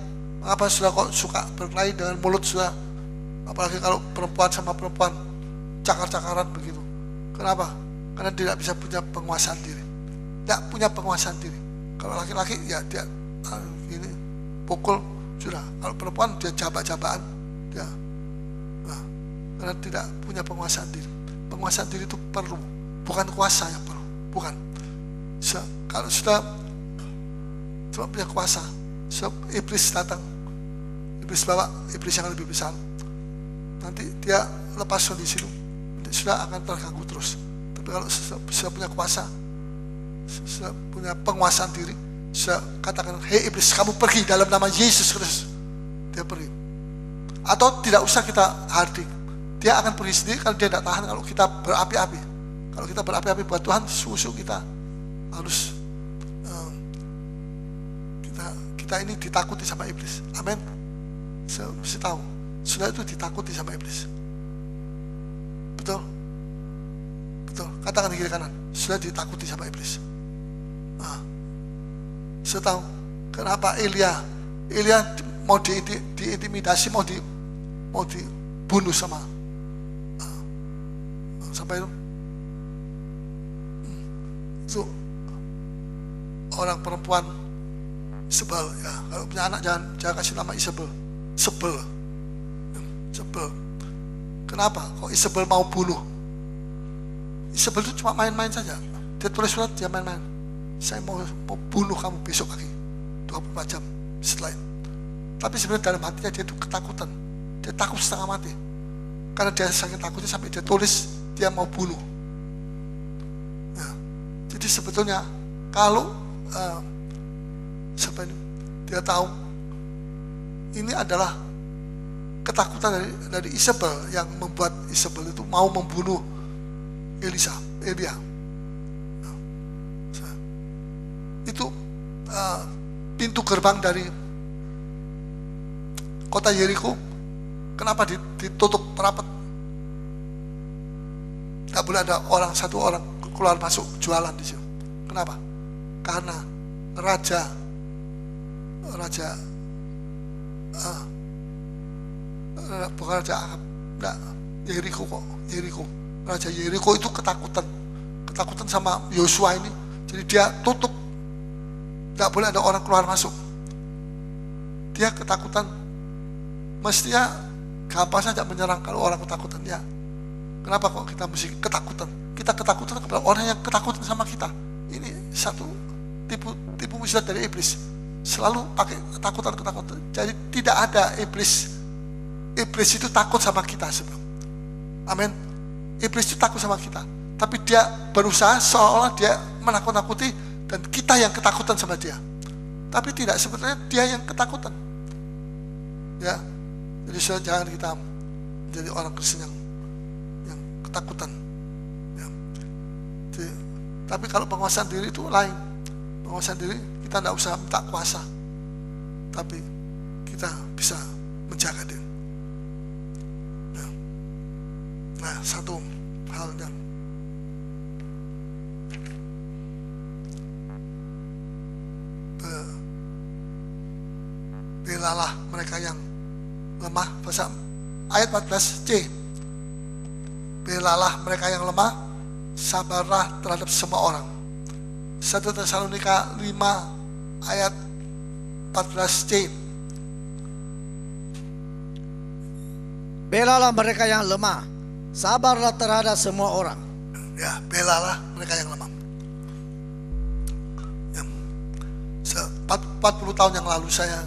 Mengapa sudah kok suka berkelahi dengan mulut sudah? Apalagi kalau perempuan sama perempuan cakar-cakaran begitu. Kenapa? Karena tidak bisa punya penguasaan diri. Tidak punya penguasaan diri. Kalau laki-laki ya dia ini pukul sudah. Kalau perempuan dia jabak-jabakan, dia karena tidak punya penguasaan diri. Penguasaan diri itu perlu, bukan kuasa yang perlu, bukan. Kalau sudah punya kuasa, iblis datang, iblis bawa iblis yang lebih besar. Nanti dia lepas kondisi itu, nanti sudah akan terganggu terus. Tapi kalau sudah punya kuasa, sudah punya penguasaan diri, sudah katakan, hei iblis, kamu pergi dalam nama Yesus Kristus. Dia pergi. Atau tidak usah kita hardik, dia akan pergi sendiri kalau dia tidak tahan. Kalau kita berapi-api, kalau kita berapi-api buat Tuhan, susu kita harus kita ini ditakuti sama iblis. Amin. Saya mesti tahu, sudah itu ditakuti sama iblis. Betul? Betul. Katakan kiri kanan, sudah ditakuti sama iblis. Saya tahu kenapa Elia mau diintimidasi, mau dibunuh sama sampai itu orang perempuan Isabel, ya. Kalau punya anak jangan kasih nama Isabel. Sebel. Kenapa? Kok Isabel mau bunuh? Isabel itu cuma main-main saja. Dia tulis surat, dia main-main. Saya mau bunuh kamu besok pagi, 24 jam setelah itu. Tapi sebenarnya dalam hatinya dia itu ketakutan. Dia takut setengah mati. Karena dia saking takutnya sampai dia tulis dia mau bunuh. Ya. Jadi sebetulnya kalau dia tahu ini adalah ketakutan dari Isabel yang membuat Isabel itu mau membunuh Elia. Itu pintu gerbang dari kota Yeriko, kenapa ditutup rapat? Tidak boleh ada satu orang keluar masuk jualan di situ. Kenapa? Karena bukan Raja Ahab, Yeriko kok, Yeriko. Raja Yeriko itu ketakutan sama Yosua ini, jadi dia tutup, tidak boleh ada orang keluar masuk. Dia ketakutan, mestinya gampang saja menyerang kalau orang ketakutan ya. Kenapa kok kita mesti ketakutan? Kita ketakutan kepada orang yang ketakutan sama kita. Ini satu tipu muslihat dari iblis. Selalu pakai ketakutan. Jadi tidak ada iblis itu takut sama kita sebelum. Amin. Iblis itu takut sama kita. Tapi dia berusaha seolah-olah dia menakut-nakuti dan kita yang ketakutan sama dia. Tapi tidak, sebenarnya dia yang ketakutan. Ya. Jadi jangan kita menjadi orang Kristen yang ketakutan. Ya. Jadi, tapi kalau penguasaan diri itu lain. Penguasaan diri kita tidak usah minta kuasa, tapi kita bisa menjaga diri. Ya. Nah, satu hal yang belalah mereka yang lemah, pasal ayat 14c. Belalah mereka yang lemah, sabarlah terhadap semua orang. 1 Tesalonika 5 ayat 14c. Belalah mereka yang lemah, sabarlah terhadap semua orang. Ya, belalah mereka yang lemah. Ya. 40 tahun yang lalu saya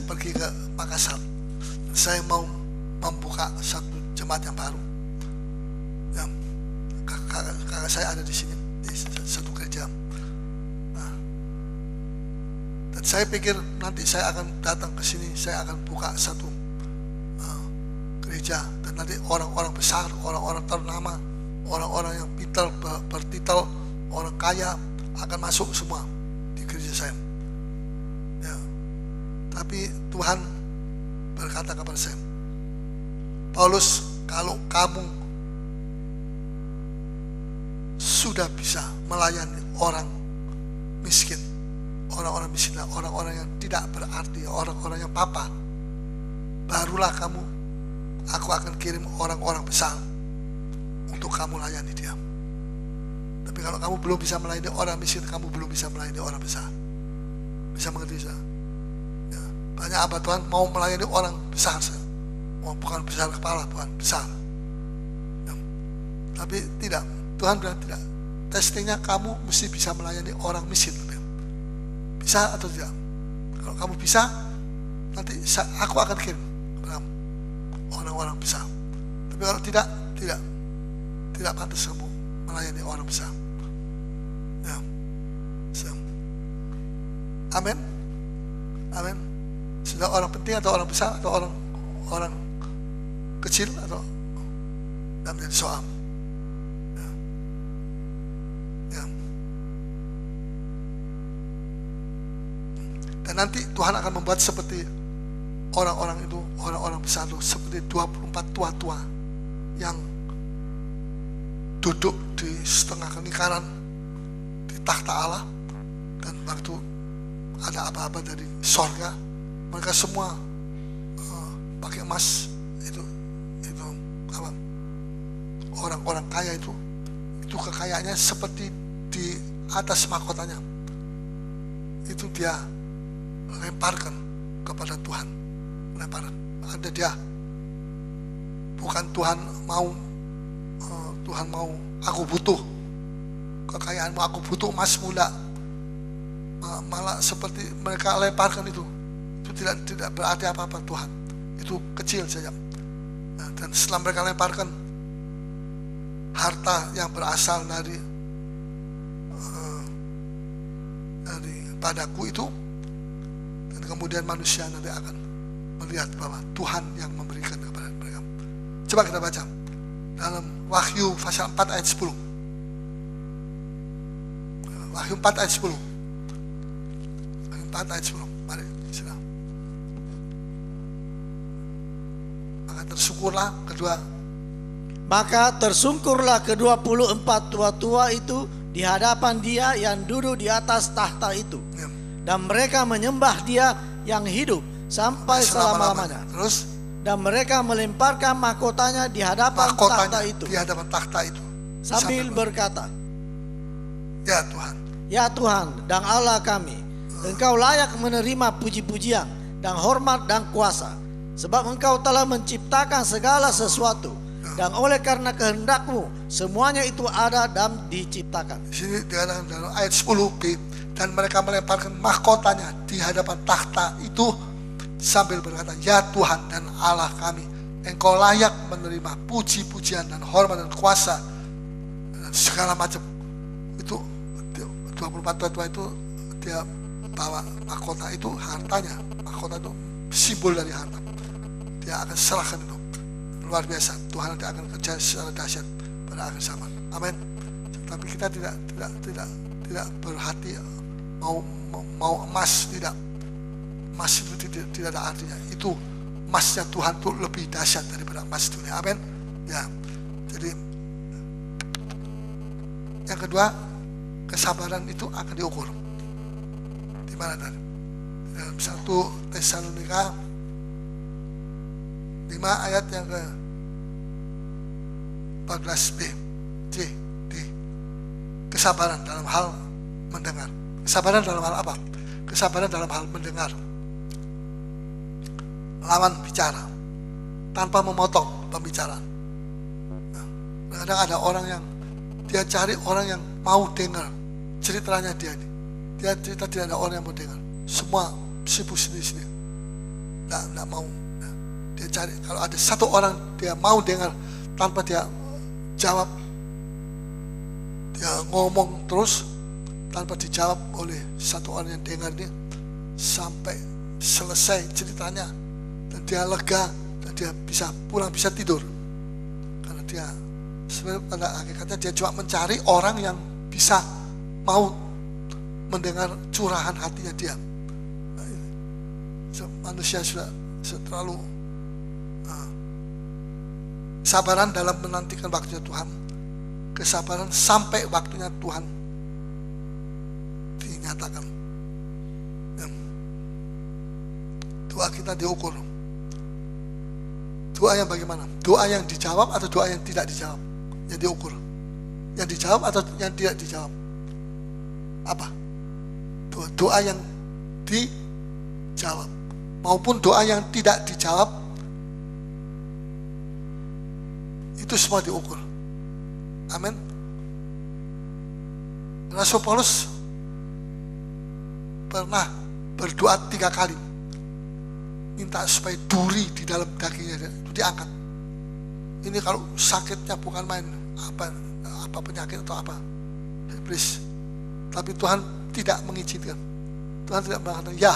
pergi ke Makassar. Saya mau membuka satu jemaat yang baru. Ya, kakak saya ada di sini di satu gereja. Nah, dan saya pikir nanti saya akan datang ke sini, saya akan buka satu gereja, dan nanti orang-orang besar, orang-orang ternama, orang-orang yang pintar, bertitel, orang kaya akan masuk semua di gereja saya. Ya. Tapi Tuhan berkata kepada saya, Paulus, kalau kamu sudah bisa melayani orang miskin, orang-orang miskin, orang-orang yang tidak berarti, orang-orang yang papa, barulah aku akan kirim orang-orang besar untuk kamu layani dia. Tapi kalau kamu belum bisa melayani orang miskin, kamu belum bisa melayani orang besar. Bisa mengerti saya? Ya. Banyak hamba Tuhan mau melayani orang besar, bukan besar kepala, Tuhan besar. Ya. Tapi tidak. Tuhan bilang tidak. Testingnya kamu mesti bisa melayani orang miskin. Bisa atau tidak? Kalau kamu bisa, nanti aku akan kirim orang-orang besar. Tapi kalau tidak pantas kamu melayani orang besar. Ya. So. Amin. Amin. Sudah orang penting atau orang besar atau orang kecil atau tidak menjadi soal. Dan nanti Tuhan akan membuat seperti orang-orang itu, orang-orang besar itu, seperti 24 tua-tua yang duduk di setengah lingkaran di takhta Allah, dan waktu ada apa-apa dari sorga, mereka semua pakai emas. Itu apa? Orang-orang kaya itu kekayaannya seperti di atas mahkotanya. Itu dia lemparkan kepada Tuhan. Lemparkan. Ada dia. Bukan Tuhan mau aku butuh kekayaanmu, aku butuh emasmu, enggak. Malah seperti mereka lemparkan itu tidak berarti apa-apa Tuhan. Itu kecil saja. Nah, dan setelah mereka lemparkan harta yang berasal dari padaku itu, dan kemudian manusia nanti akan melihat bahwa Tuhan yang memberikan kepada mereka. Coba kita baca dalam Wahyu pasal 4 ayat 10. Wahyu 4 ayat 10. 4 ayat 10. Mari silakan. Maka tersungkurlah ke-24 tua-tua itu di hadapan dia yang duduk di atas tahta itu. Dan mereka menyembah dia yang hidup sampai selama-lamanya. Terus, dan mereka melemparkan mahkotanya di hadapan tahta itu. Di hadapan tahta itu. Sambil berkata, Ya Tuhan. Ya Tuhan dan Allah kami, Engkau layak menerima puji-pujian dan hormat dan kuasa. Sebab Engkau telah menciptakan segala sesuatu. Dan oleh karena kehendak-Mu semuanya itu ada dan diciptakan. Di sini dikatakan dalam ayat 10b, dan mereka melemparkan mahkotanya di hadapan tahta itu sambil berkata, Ya Tuhan dan Allah kami, Engkau layak menerima puji-pujian dan hormat dan kuasa dan segala macam. Itu 24 tua itu dia bawa mahkota itu, hartanya. Mahkota itu simbol dari harta. Dia akan serahkan itu. Luar biasa, Tuhan nanti akan kerja secara dahsyat pada akhir zaman. Amin. Tapi kita tidak berhati mau emas, tidak. Emas itu tidak ada artinya. Itu emasnya Tuhan itu lebih dahsyat daripada emas dunia. Amin. Ya. Jadi yang kedua, kesabaran itu akan diukur. Di mana tadi? Dalam 1 Tesalonika 5 ayat yang ke 14b, C, D. Kesabaran dalam hal mendengar. Kesabaran dalam hal apa? Kesabaran dalam hal mendengar. Lawan bicara tanpa memotong pembicaraan. Kadang ada orang yang dia cari orang yang mau dengar ceritanya dia ini. Dia cerita tidak ada orang yang mau dengar. Semua sibuk sendiri-sendiri. Tidak mau. Dia cari, kalau ada satu orang dia mau dengar tanpa dia jawab, dia ngomong terus tanpa dijawab oleh satu orang yang dengar dia sampai selesai ceritanya, dan dia lega dan dia bisa pulang, bisa tidur, karena dia sebenarnya pada hakikatnya dia cuma mencari orang yang bisa mau mendengar curahan hatinya dia. Manusia sudah terlalu kesabaran dalam menantikan waktunya Tuhan, kesabaran sampai waktunya Tuhan dinyatakan. Doa kita diukur. Doa yang bagaimana? Doa yang dijawab atau doa yang tidak dijawab? Yang diukur. Yang dijawab atau yang tidak dijawab? Apa? Doa yang dijawab maupun doa yang tidak dijawab, itu semua diukur. Amin. Rasul Paulus pernah berdoa 3 kali, minta supaya duri di dalam dagingnya itu diangkat. Ini kalau sakitnya bukan main, apa penyakit atau apa, iblis. Tapi Tuhan tidak mengizinkan. Tuhan tidak mengatakan, ya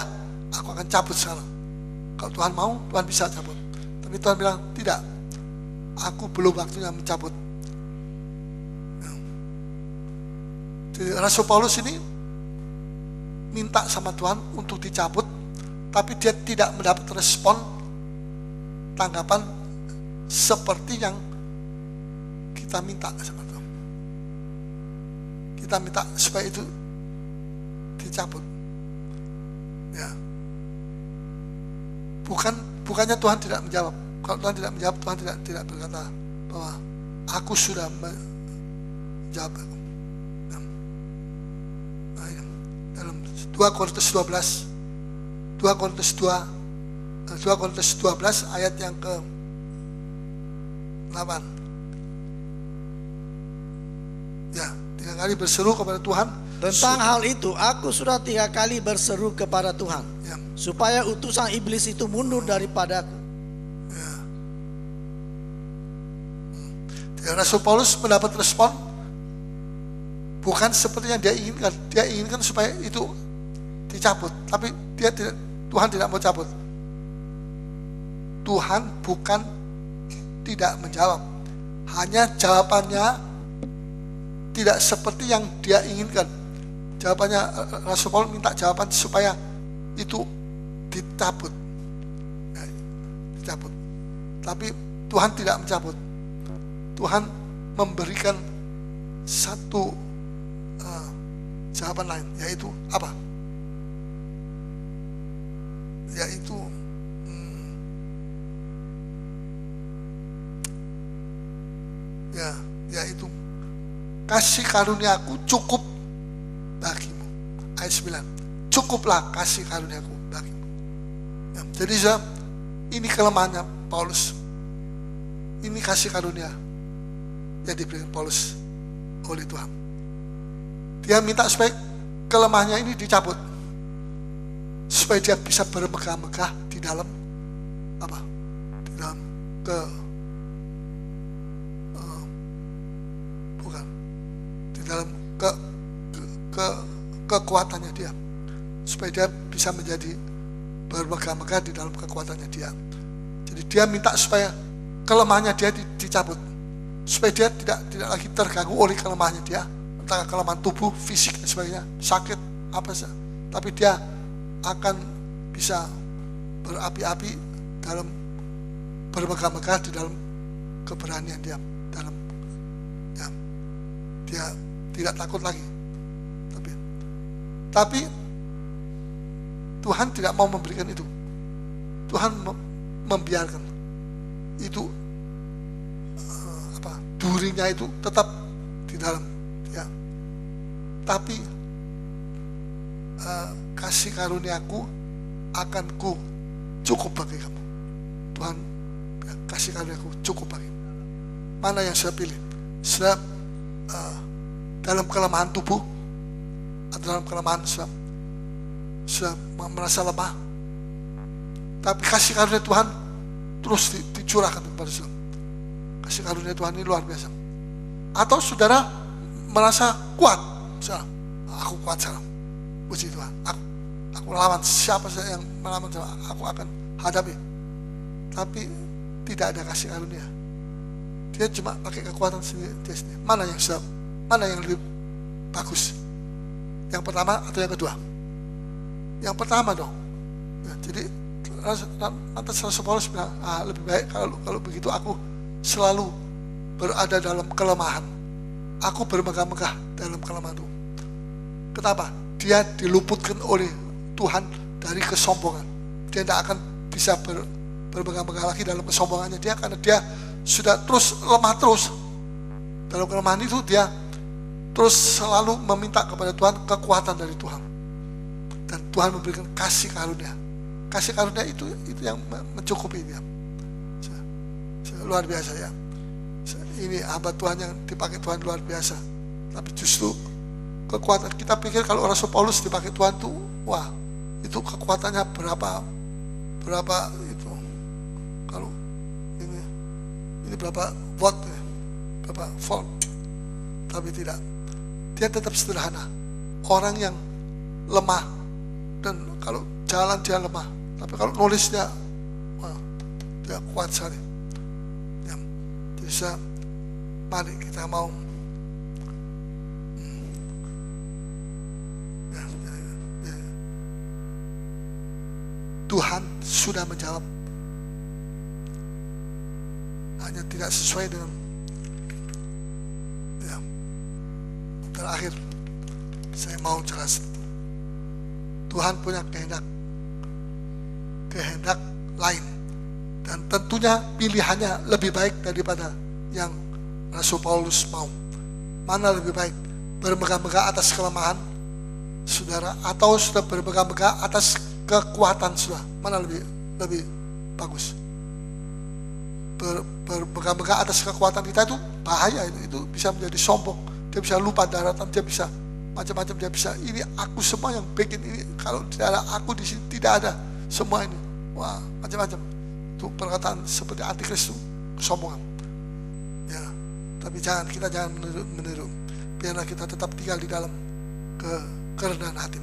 aku akan cabut sekarang. Kalau Tuhan mau, Tuhan bisa cabut. Tapi Tuhan bilang, tidak, aku belum waktunya mencabut. Jadi Rasul Paulus ini minta sama Tuhan untuk dicabut, tapi dia tidak mendapat respon tanggapan seperti yang kita minta sama Tuhan. Kita minta supaya itu dicabut. Ya. Bukannya Tuhan tidak menjawab. Kalau Tuhan tidak menjawab, Tuhan tidak berkata bahwa aku sudah menjawab. Dalam 2 Korintus 12 ayat yang ke 8. Ya, 3 kali berseru kepada Tuhan. Tentang hal itu aku sudah 3 kali berseru kepada Tuhan, ya, supaya utusan iblis itu mundur daripadaku. Ya. Rasul Paulus mendapat respon bukan seperti yang dia inginkan. Dia inginkan supaya itu dicabut, tapi Tuhan tidak mau cabut. Tuhan bukan tidak menjawab, hanya jawabannya tidak seperti yang dia inginkan. Jawabannya, Rasul Paulus minta jawaban supaya itu dicabut. Ya, dicabut. Tapi Tuhan tidak mencabut. Tuhan memberikan satu jawaban lain, yaitu apa? Yaitu yaitu kasih karuniaku cukup bagimu. Ayat 9, cukuplah kasih karuniaku bagimu. Ya, jadi ini kelemahannya Paulus. Ini kasih karunia yang diberikan Paulus oleh Tuhan. Dia minta supaya kelemahannya ini dicabut, supaya dia bisa bermegah-megah di dalam apa? Di dalam kekuatannya dia, supaya dia bisa menjadi bermegah-megah di dalam kekuatannya dia. Jadi dia minta supaya kelemahannya dia dicabut, supaya dia tidak lagi terganggu oleh kelemahannya dia, entah kelemahan tubuh, fisik dan sebagainya, sakit apa saja. Tapi dia akan bisa berapi-api dalam bermegah-megah di dalam keberanian dia, dalam ya, dia tidak takut lagi. Tapi Tuhan tidak mau memberikan itu. Tuhan membiarkan itu durinya itu tetap di dalam ya. Tapi kasih karuniaku akan ku cukup bagi kamu. Tuhan ya, kasih karuniaku cukup bagi. Mana yang saya pilih? Saya dalam kelemahan tubuh atau dalam kelemahan saya merasa lemah, tapi kasih karunia Tuhan terus dicurahkan kepada saya. Kasih karunia Tuhan ini luar biasa. Atau saudara merasa kuat, misalnya, aku kuat sekarang, puji Tuhan, aku lawan siapa saja yang melawan saya, aku akan hadapi. Tapi tidak ada kasih karunia, dia cuma pakai kekuatan sendiri, dia sendiri. Mana yang lebih bagus? Yang pertama atau yang kedua? Yang pertama dong. Ya, jadi lantas Rasul Paulus bilang, lebih baik kalau begitu aku selalu berada dalam kelemahan. Aku bermegah-megah dalam kelemahan itu. Kenapa? Dia diluputkan oleh Tuhan dari kesombongan. Dia tidak akan bisa bermegah-megah lagi dalam kesombongannya dia, karena dia sudah terus lemah terus. Dalam kelemahan itu dia terus selalu meminta kepada Tuhan kekuatan dari Tuhan. Dan Tuhan memberikan kasih karunia. Kasih karunia itu yang mencukupi dia. Luar biasa ya. Ini hamba Tuhan yang dipakai Tuhan luar biasa. Tapi justru kekuatan, kita pikir kalau Rasul Paulus dipakai Tuhan tuh, wah, itu kekuatannya berapa itu. Kalau ini berapa watt ya? Berapa volt. Tapi tidak. Dia tetap sederhana. Orang yang lemah, dan kalau jalan dia lemah, tapi kalau nulis dia kuat sekali. Ya. Jadi mari kita mau Tuhan sudah menjawab, hanya tidak sesuai dengan ya. Terakhir saya mau jelas, Tuhan punya kehendak lain, dan tentunya pilihannya lebih baik daripada yang Rasul Paulus mau. Mana lebih baik? Bermegah-megah atas kelemahan saudara, atau sudah bermegah-megah atas kekuatan saudara? Mana lebih bagus? Bermegah-megah atas kekuatan kita itu bahaya, itu bisa menjadi sombong. Dia bisa lupa daratan, dia bisa macam-macam, dia bisa ini aku semua yang bikin ini, kalau tidak ada aku di sini tidak ada semua ini. Wah, macam-macam. Itu perkataan seperti antikris itu kesombongan. Ya, tapi kita jangan meniru. Biarlah kita tetap tinggal di dalam kerendahan hati.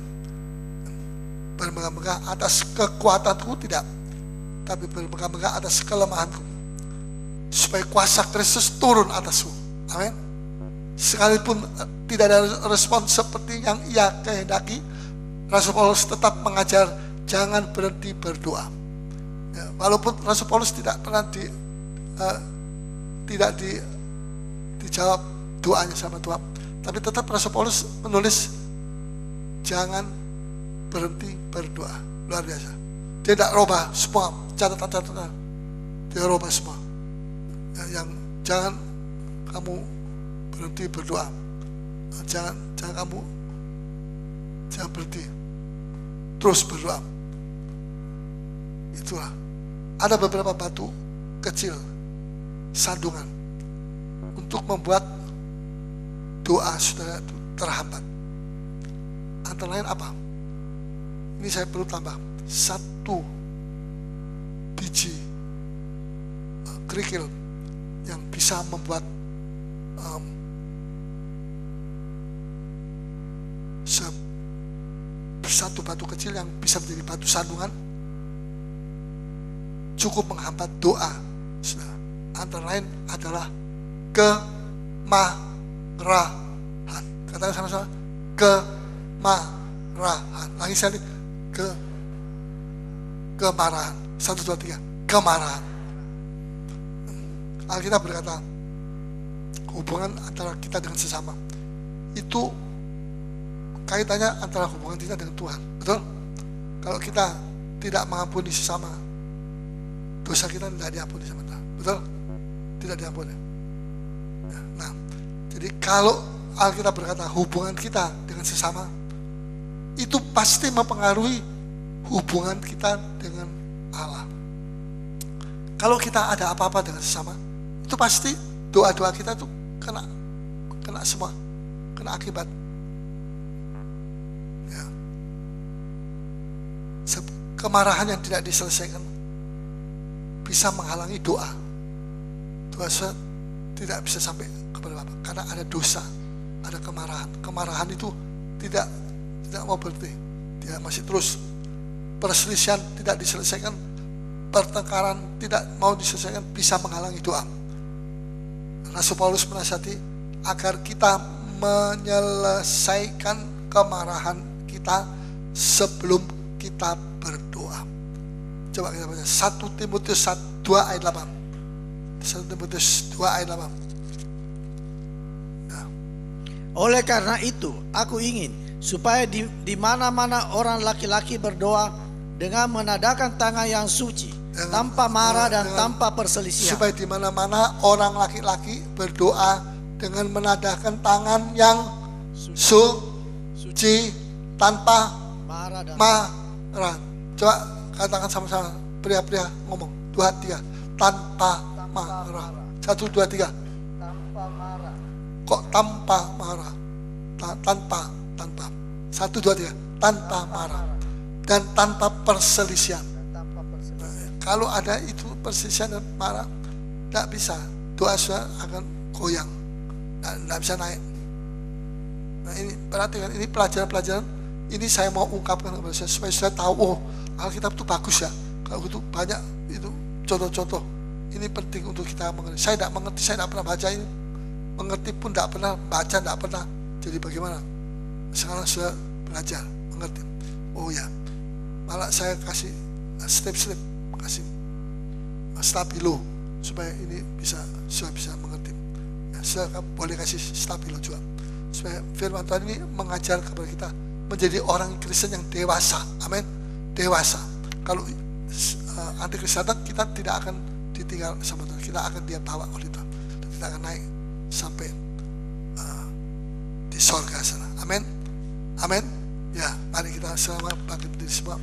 Bermegah-megah atas kekuatanku tidak, tapi bermegah-megah atas kelemahanku, supaya kuasa Kristus turun atasku. Amin. Sekalipun tidak ada respon seperti yang ia kehendaki, Rasul Paulus tetap mengajar jangan berhenti berdoa. Ya, walaupun Rasul Paulus tidak pernah dijawab doanya sama Tuhan, tapi tetap Rasul Paulus menulis jangan berhenti berdoa. Luar biasa. Dia tidak robah semua catatan-catatan, dia robah semua. Ya, yang jangan kamu berhenti berdoa, jangan berhenti, terus berdoa. Itulah, ada beberapa batu kecil sandungan untuk membuat doa saudara itu terhambat. Antara lain apa? Ini saya perlu tambah 1 biji kerikil yang bisa membuat satu batu kecil yang bisa menjadi batu sandungan cukup menghambat doa. Antara lain adalah kemarahan. Katakan sama-sama, kemarahan. Lagi sekali, kemarahan. 1, 2, 3, kemarahan. Alkitab berkata, hubungan antara kita dengan sesama itu kaitannya antara hubungan kita dengan Tuhan. Betul? Kalau kita tidak mengampuni sesama, dosa kita tidak diampuni sama Tuhan. Betul? Tidak diampuni. Nah, jadi kalau Alkitab berkata hubungan kita dengan sesama itu pasti mempengaruhi hubungan kita dengan Allah. Kalau kita ada apa-apa dengan sesama, itu pasti doa-doa kita tuh kena semua, kena akibat. Ya. Kemarahan yang tidak diselesaikan bisa menghalangi doa. Doa tidak bisa sampai kepada Bapa karena ada dosa, ada kemarahan. Kemarahan itu tidak mau berhenti, dia masih terus. Perselisihan tidak diselesaikan, pertengkaran tidak mau diselesaikan, bisa menghalangi doa. Rasul Paulus menasihati agar kita menyelesaikan kemarahan kita sebelum kita berdoa. Coba kita baca 1 Timotius 2 ayat 8. 1 Timotius 2 ayat 8. Nah. Oleh karena itu, aku ingin supaya di mana-mana orang laki-laki berdoa dengan menadakan tangan yang suci, tanpa marah dan tanpa perselisihan. Supaya di mana-mana orang laki-laki berdoa dengan menadahkan tangan yang suci, tanpa marah. Coba katakan sama-sama, pria-pria ngomong, 2, 3, tanpa marah. 1, 2, 3. Tanpa marah. Kok tanpa marah? Tanpa. 1, 2, 3. Tanpa marah dan tanpa perselisihan. Kalau ada itu perselisihan dan marah, tidak bisa, doa saudara akan goyang, tidak bisa naik. Nah ini perhatikan, ini pelajaran-pelajaran ini saya mau ungkapkan kepada saya supaya saya tahu, oh Alkitab itu bagus ya. Kalau itu banyak itu contoh-contoh. Ini penting untuk kita mengerti. Saya tidak mengerti, saya tidak pernah baca ini. Mengerti pun tidak pernah, baca tidak pernah. Jadi bagaimana? Sekarang saya belajar, mengerti. Oh ya, malah saya kasih step-step, kasih stabilo supaya ini saya bisa mengerti. Ya, saya boleh kasih stabilo juga supaya firman Tuhan ini mengajar kepada kita menjadi orang Kristen yang dewasa. Amin. Dewasa. Kalau anti Kristen kita tidak akan ditinggal sama Tuhan, kita akan diam tawa oleh Tuhan, dan kita akan naik sampai di sorga sana. Amin. Amin. Ya, mari kita selama bangkit berdiri semua.